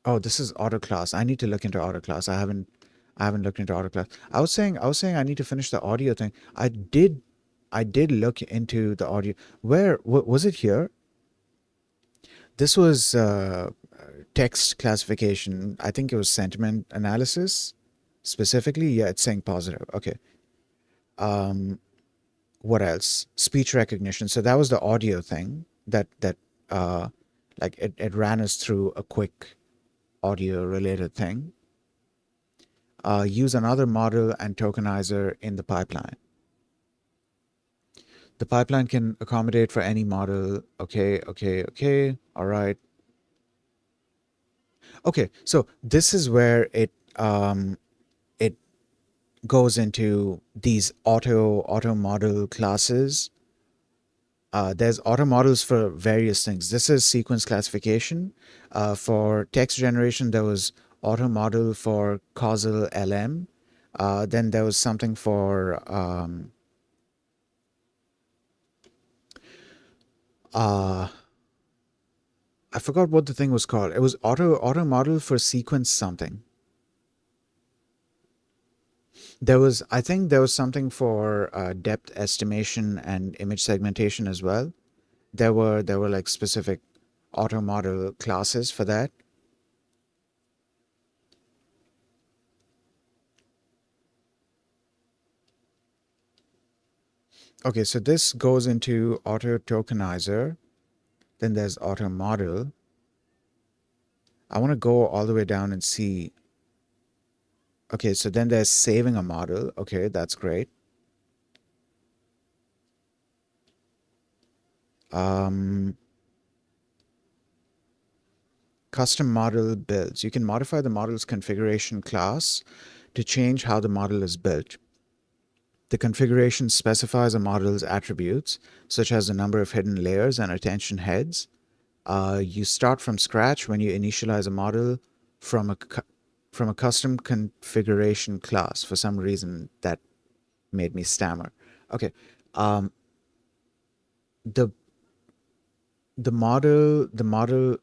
Oh, this is auto class. I need to look into auto class. I haven't looked into auto class. I was saying I need to finish the audio thing. I did look into the audio. Where was it here? This was text classification. I think it was sentiment analysis specifically. Yeah, it's saying positive. Okay. Um, what else? Speech recognition. So that was the audio thing that uh, like it ran us through a quick audio related thing. Use another model and tokenizer in the pipeline. The pipeline can accommodate for any model. Okay, okay, okay. All right. Okay, so this is where it goes into these auto model classes. There's auto models for various things. This is sequence classification. For text generation, there was auto model for causal LM. Then there was something for uh, I forgot what the thing was called. It was auto model for sequence something. There was, I think there was something for depth estimation and image segmentation as well. There were like specific auto model classes for that. Okay, so this goes into auto tokenizer. Then there's auto model. I want to go all the way down and see. Okay, so then there's saving a model. Okay, that's great. Um, Custom model builds. You can modify the model's configuration class to change how the model is built. The configuration specifies a model's attributes, such as the number of hidden layers and attention heads. You start from scratch when you initialize a model from a custom configuration class. For some reason, that made me stammer. Okay, um, the the model.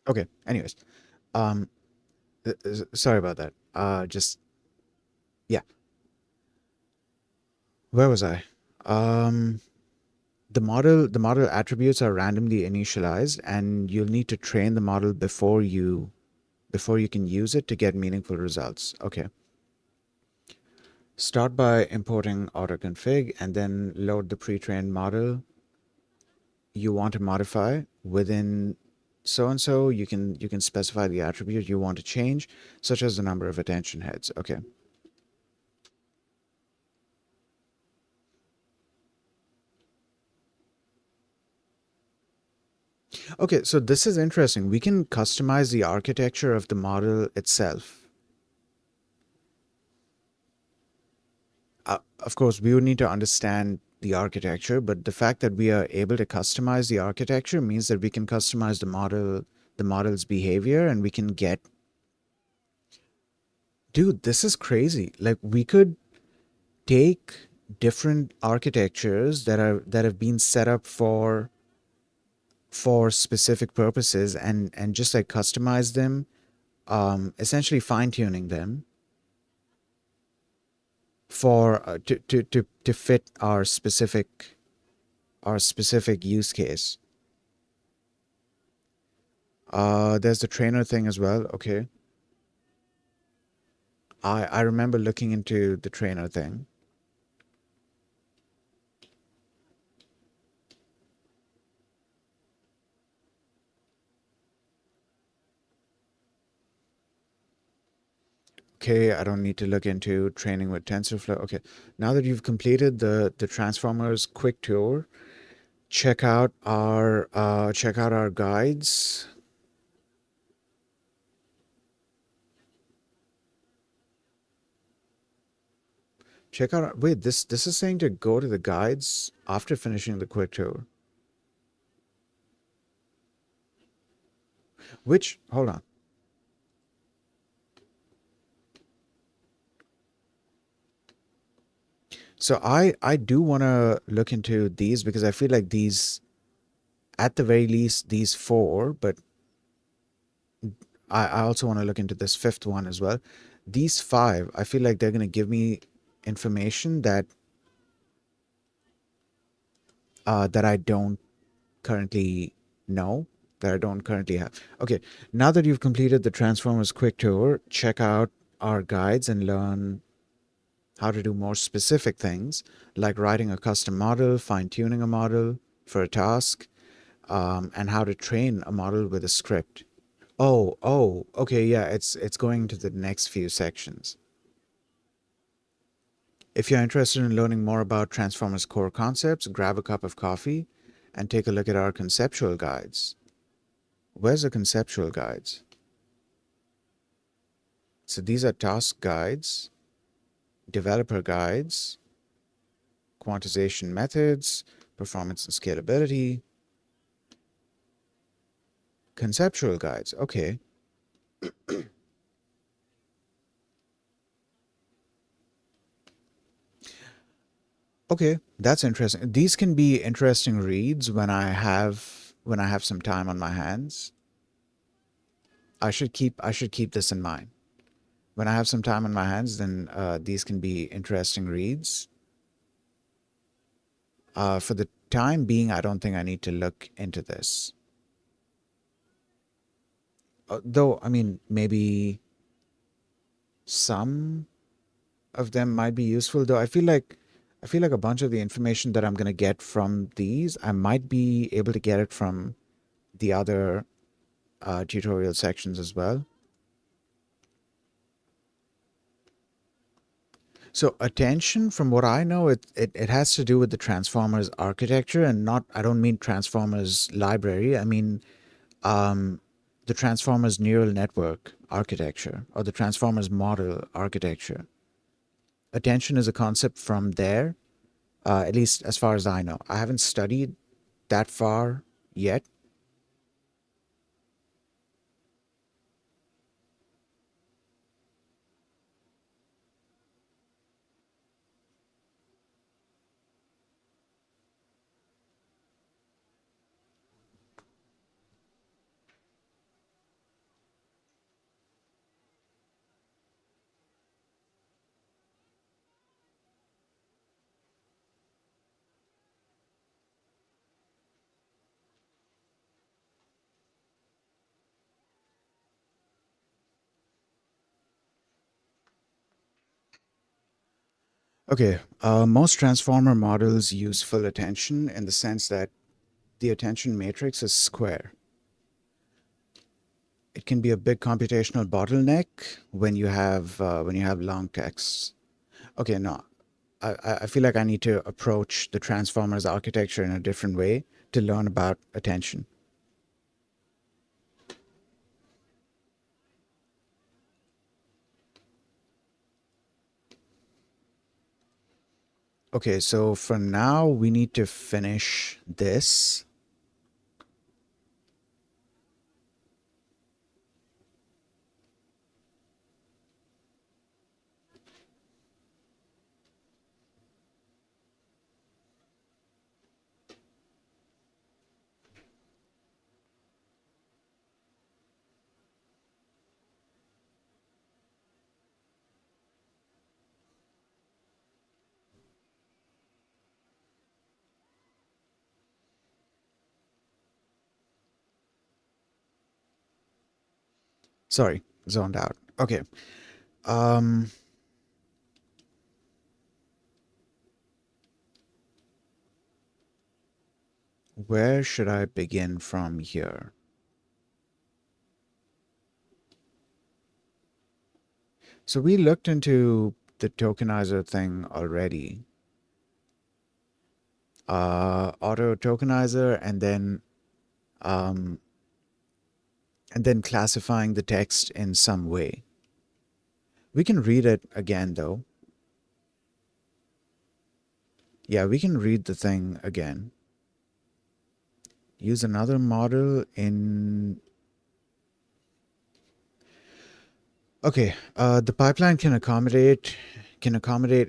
Okay, anyways, um, sorry about that. Just yeah, where was I? Um, the model attributes are randomly initialized, and you'll need to train the model before you can use it to get meaningful results. Okay. Start by importing autoconfig and then load the pre-trained model you want to modify within so and so. You can specify the attribute you want to change, such as the number of attention heads. Okay. Okay, so this is interesting. We can customize the architecture of the model itself. Of course, we would need to understand the architecture, but the fact that we are able to customize the architecture means that we can customize the model's behavior, and we can get, dude, this is crazy. Like we could take different architectures that have been set up for specific purposes and just like customize them, essentially fine tuning them for to fit our specific use case. There's the trainer thing as well. Okay. I remember looking into the trainer thing. Okay, I don't need to look into training with TensorFlow. Okay, now that you've completed the Transformers quick tour, check out our guides. Wait, this is saying to go to the guides after finishing the quick tour. Which, hold on. So I do want to look into these because I feel like these, at the very least, these four, but I also want to look into this fifth one as well. These five, I feel like they're going to give me information that I don't currently know, that I don't currently have. Okay, now that you've completed the Transformers quick tour, check out our guides and learn how to do more specific things like writing a custom model, fine tuning a model for a task, and how to train a model with a script. Oh, okay, yeah, it's going to the next few sections. If you're interested in learning more about Transformers core concepts, grab a cup of coffee and take a look at our conceptual guides. Where's the conceptual guides? So these are task guides, developer guides, quantization methods, performance and scalability. Conceptual guides. Okay. Okay, that's interesting. These can be interesting reads when I have some time on my hands. I should keep this in mind. When I have some time on my hands, then these can be interesting reads. For the time being, I don't think I need to look into this. Though, I mean, maybe some of them might be useful. Though I feel like a bunch of the information that I'm going to get from these, I might be able to get it from the other tutorial sections as well. So attention, from what I know, it has to do with the Transformers architecture, and not, I don't mean Transformers library. I mean the Transformers neural network architecture, or the Transformers model architecture. Attention is a concept from there, at least as far as I know. I haven't studied that far yet. Okay, most transformer models use full attention in the sense that the attention matrix is square. It can be a big computational bottleneck when you have long texts. Okay, no, I feel like I need to approach the transformers architecture in a different way to learn about attention. Okay, so for now we need to finish this. Sorry, zoned out. Okay. Um, where should I begin from here? So we looked into the tokenizer thing already. Auto tokenizer, um, and then classifying the text in some way. We can read it again though. Yeah, we can read the thing again. Use another model in. Okay, the pipeline can accommodate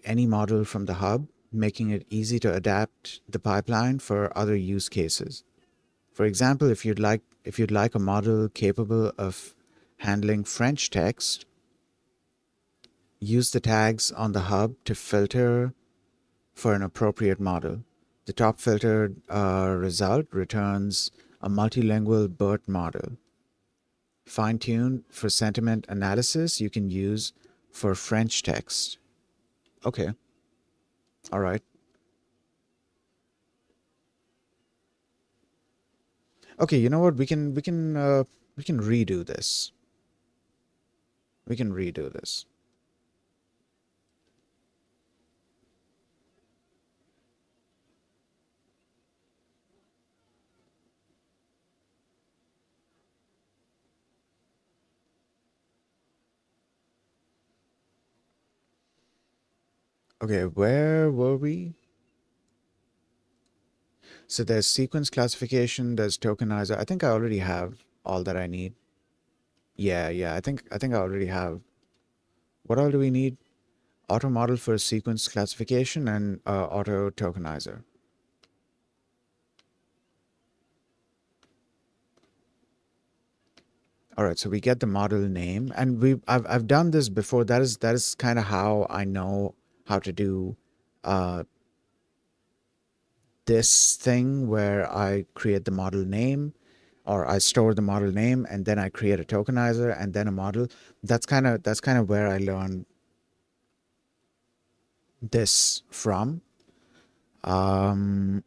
any model from the hub, making it easy to adapt the pipeline for other use cases. For example, if you'd like a model capable of handling French text, use the tags on the hub to filter for an appropriate model. The top filtered result returns a multilingual BERT model. Fine-tuned for sentiment analysis, you can use for French text. Okay, all right. Okay, you know what? We can redo this. We can redo this. Okay, where were we? So there's sequence classification, there's tokenizer. I think I already have. all that I need. Yeah. I think I already have. What all do we need? Auto model for sequence classification and auto tokenizer. All right, so we get the model name, and I've done this before. That is kind of how I know how to do uh, this thing where I create the model name, or I store the model name, and then I create a tokenizer and then a model. That's kind of where I learned this from. Um,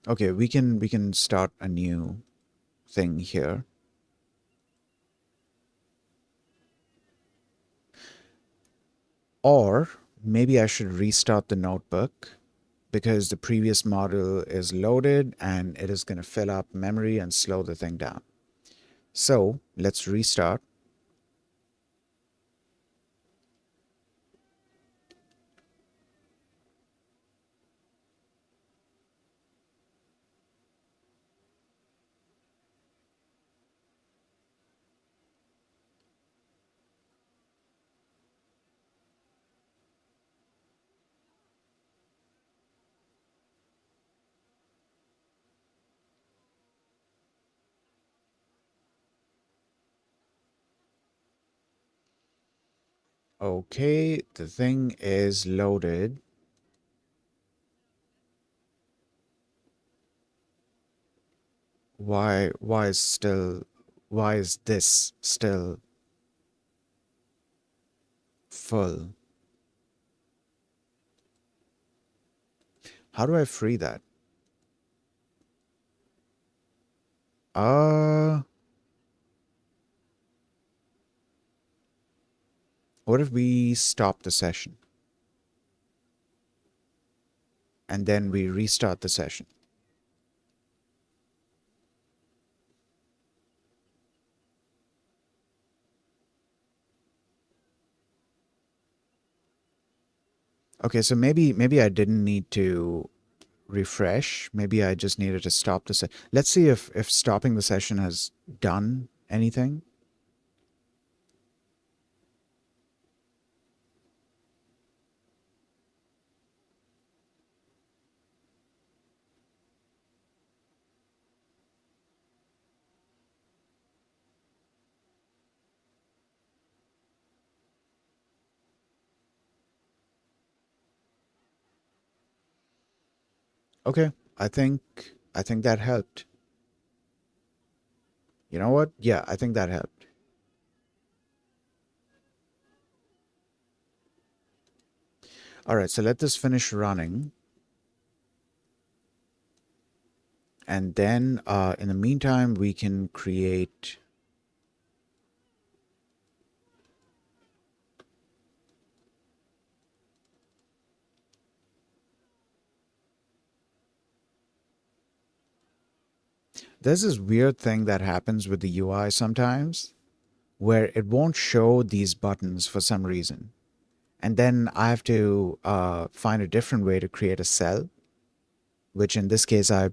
okay, we can start a new thing here. Or maybe I should restart the notebook because the previous model is loaded and it is going to fill up memory and slow the thing down. So let's restart. Okay, the thing is loaded. Why is this still full? How do I free that? Uh, what if we stop the session and then we restart the session? Okay, so maybe I didn't need to refresh. Maybe I just needed to stop the session. Let's see if stopping the session has done anything. Okay, I think that helped. You know what? Yeah, I think that helped. All right, so let this finish running. And then in the meantime, we can create. There's this weird thing that happens with the UI sometimes where it won't show these buttons for some reason. And then I have to find a different way to create a cell, which in this case I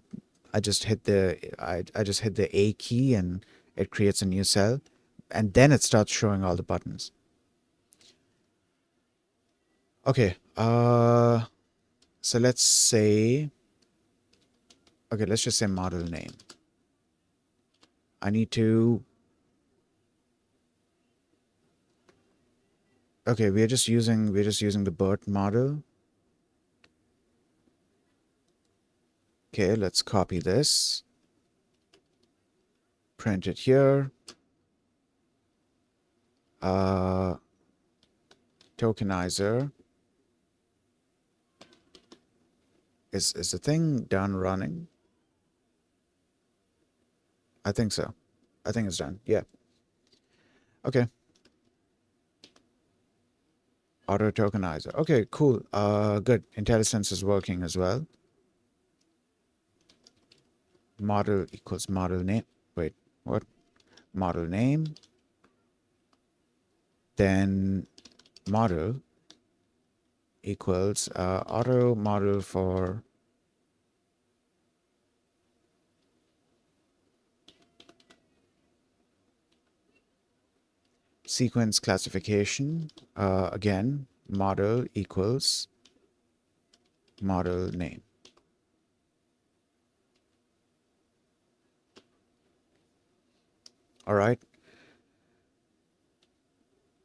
just hit the A key and it creates a new cell, and then it starts showing all the buttons. Okay, so let's just say model name. I need to Okay, we're just using the BERT model. Okay, let's copy this, print it here. Uh, tokenizer. Is the thing done running? I think so. I think it's done. Yeah. Okay. Auto tokenizer. Okay, cool. Good. IntelliSense is working as well. Model equals model name. Wait, what? Model name. Then model equals auto model for sequence classification, again, model equals model name. All right.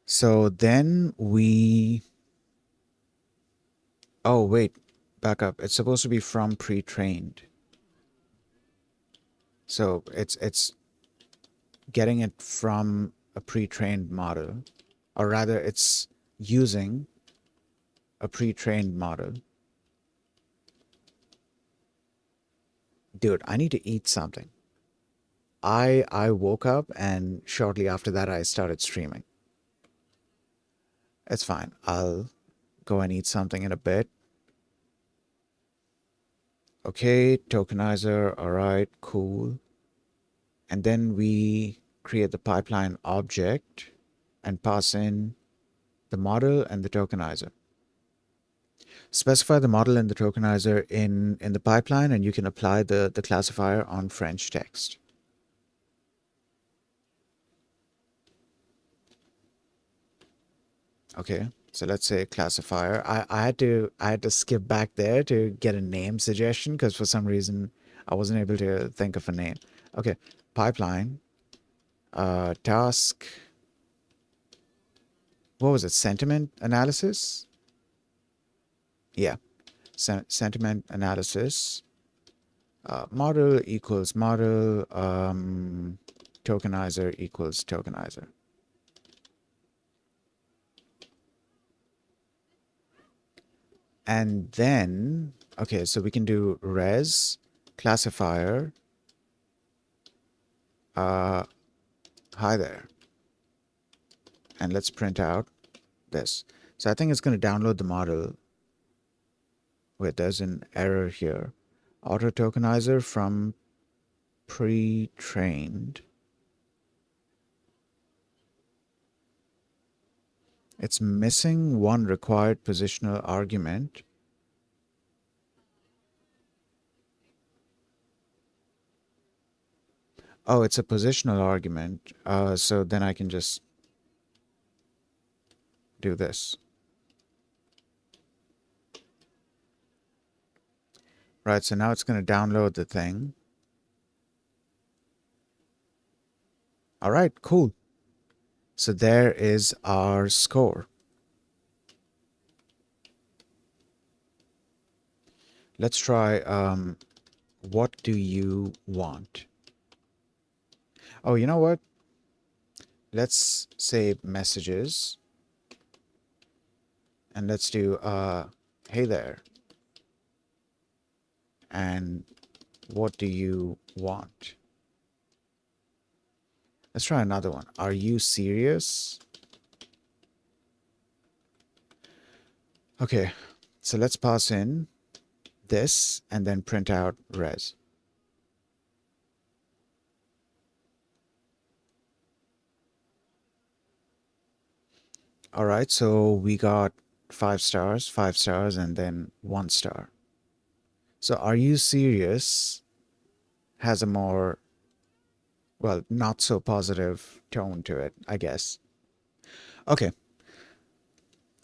So then oh, wait, back up. It's supposed to be from pre-trained. So it's getting it from a pre-trained model, or rather it's using a pre-trained model. Dude, I need to eat something. I woke up and shortly after that I started streaming. It's fine. I'll go and eat something in a bit. Okay, tokenizer, all right, cool. And then we create the pipeline object and pass in the model and the tokenizer. Specify the model and the tokenizer in the pipeline, and you can apply the classifier on French text. Okay, so let's say classifier. I had to skip back there to get a name suggestion because for some reason I wasn't able to think of a name. Okay, pipeline, task. What was it? Sentiment analysis. Yeah, sentiment analysis. Model equals model. Tokenizer equals tokenizer. And then, okay, so we can do res classifier. Hi there. And let's print out this. So I think it's going to download the model. Wait, there's an error here. Auto tokenizer from pre-trained. It's missing one required positional argument. Oh, it's a positional argument. So then I can just do this. Right, so now it's going to download the thing. All right, cool. So there is our score. Let's try what do you want? Oh, you know what? Let's say messages. And let's do hey there. And what do you want? Let's try another one. Are you serious? Okay, so let's pass in this and then print out res. All right, so we got 5 stars, and then 1 star. So are you serious has a more, well, not so positive tone to it, I guess. Okay.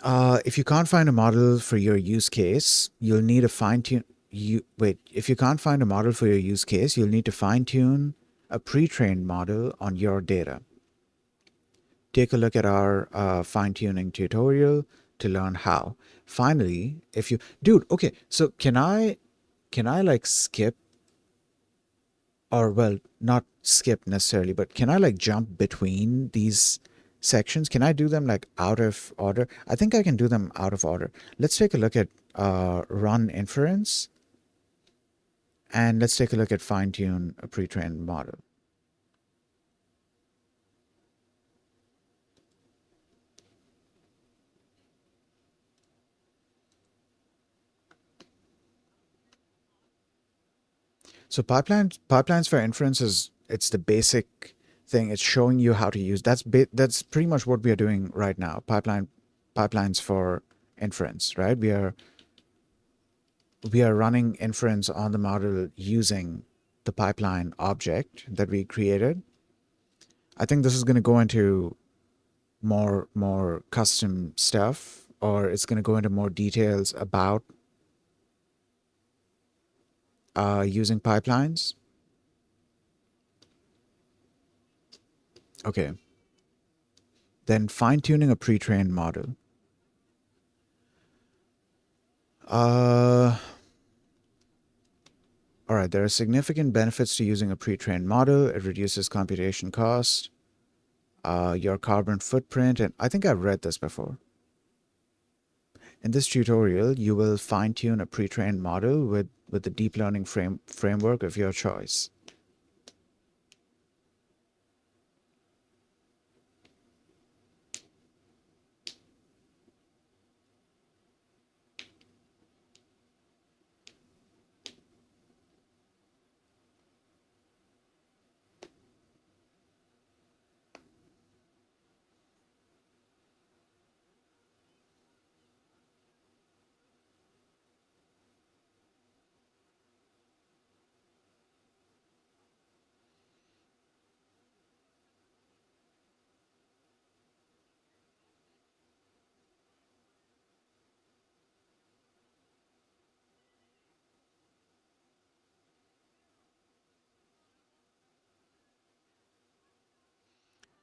If you can't find a model for your use case, you'll need a fine-tune. If you can't find a model for your use case, you'll need to fine-tune a pre-trained model on your data. Take a look at our fine-tuning tutorial to learn how. Finally, if you, dude, okay, so can I like skip, or well, not skip necessarily, but can I like jump between these sections? Can I do them like out of order? I think I can do them out of order. Let's take a look at run inference, and let's take a look at fine-tune a pre-trained model. So pipelines for inference it's the basic thing. It's showing you how to use. That's pretty much what we are doing right now. Pipelines for inference, right? We are running inference on the model using the pipeline object that we created. I think this is going to go into more custom stuff, or it's going to go into more details about using pipelines. Okay, then fine-tuning a pre-trained model. Uh, all right, there are significant benefits to using a pre-trained model. It reduces computation cost, your carbon footprint, and I think I've read this before. In this tutorial, you will fine-tune a pre-trained model with the deep learning framework of your choice.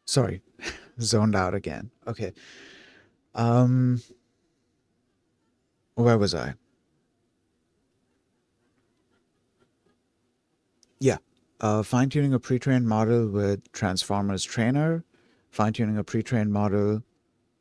Sorry, zoned out again. Okay. Um, where was I? Yeah. Fine-tuning a pre-trained model with Transformers Trainer, fine-tuning a pre-trained model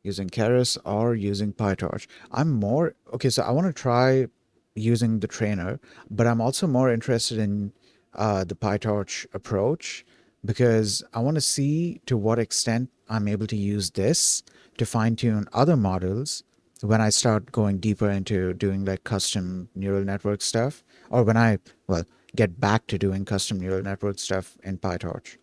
using Keras or using PyTorch. I'm more okay. So I want to try using the trainer, but I'm also more interested in the PyTorch approach because I want to see to what extent I'm able to use this to fine tune other models when I start going deeper into doing like custom neural network stuff, or when I, well, get back to doing custom neural network stuff in PyTorch.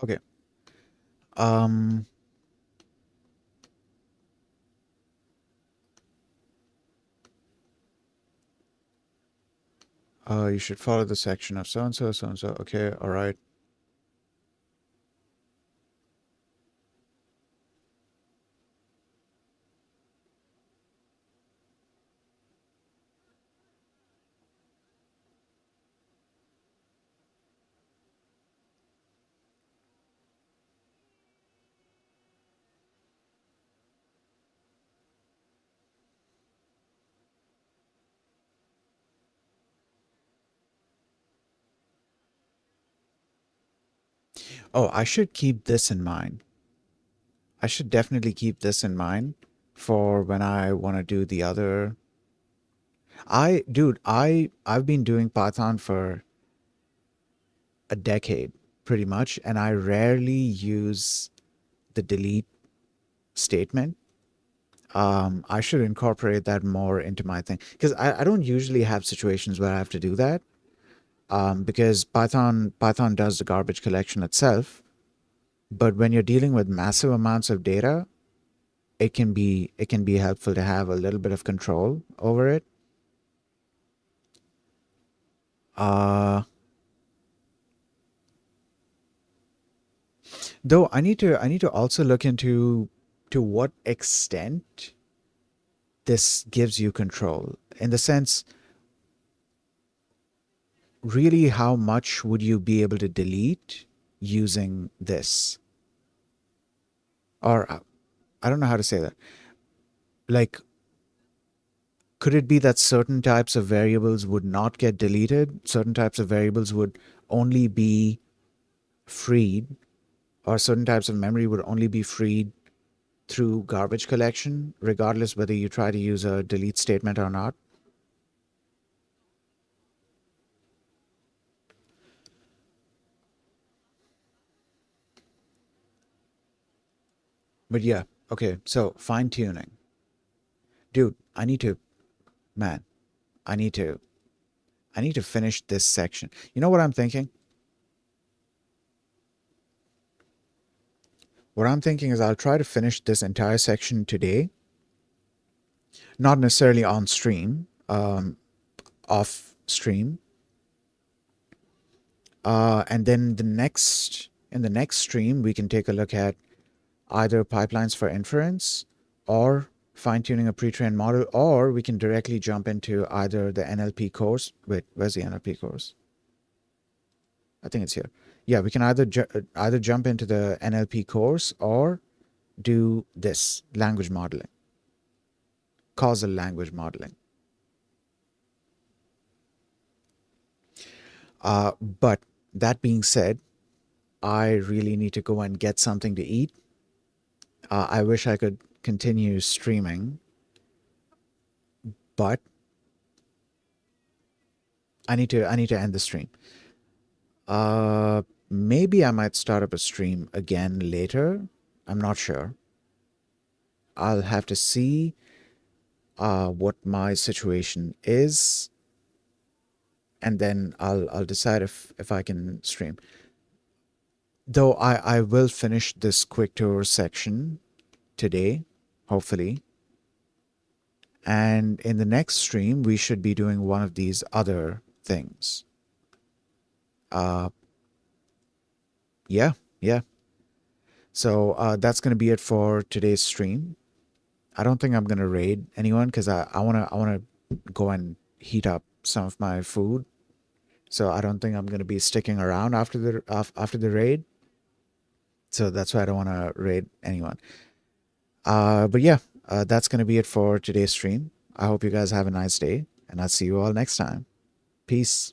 Okay. Um, you should follow the section of so and so, so and so. Okay, all right. Oh, I should keep this in mind. I should definitely keep this in mind for when I want to do the other. I've been doing Python for a decade pretty much, and I rarely use the delete statement. I should incorporate that more into my thing because I don't usually have situations where I have to do that. Because Python does the garbage collection itself, but when you're dealing with massive amounts of data, it can be helpful to have a little bit of control over it. Uh, though I need to also look into to what extent this gives you control. In the sense, really how much would you be able to delete using this? Or I don't know how to say that. Like, could it be that certain types of variables would not get deleted? Certain types of variables would only be freed, or certain types of memory would only be freed through garbage collection, regardless whether you try to use a delete statement or not? But yeah, okay, so fine tuning. Dude, man, I need to, I need to finish this section. You know what I'm thinking? What I'm thinking is I'll try to finish this entire section today, not necessarily on stream, off stream. And then in the next stream, we can take a look at either pipelines for inference or fine tuning a pre-trained model, or we can directly jump into either the NLP course. Wait, where's the NLP course? I think it's here. Yeah, we can either jump into the NLP course or do this language modeling, causal language modeling. But that being said, I really need to go and get something to eat. I wish I could continue streaming, but I need to end the stream. Uh, Maybe I might start up a stream again later. I'm not sure. I'll have to see what my situation is, and then I'll decide if I can stream. Though I will finish this quick tour section today, hopefully. And in the next stream, we should be doing one of these other things. Uh, yeah, yeah. So that's gonna be it for today's stream. I don't think I'm gonna raid anyone because I wanna go and heat up some of my food. So I don't think I'm gonna be sticking around after after the raid. So that's why I don't want to raid anyone. But yeah, that's gonna be it for today's stream. I hope you guys have a nice day, and I'll see you all next time. Peace.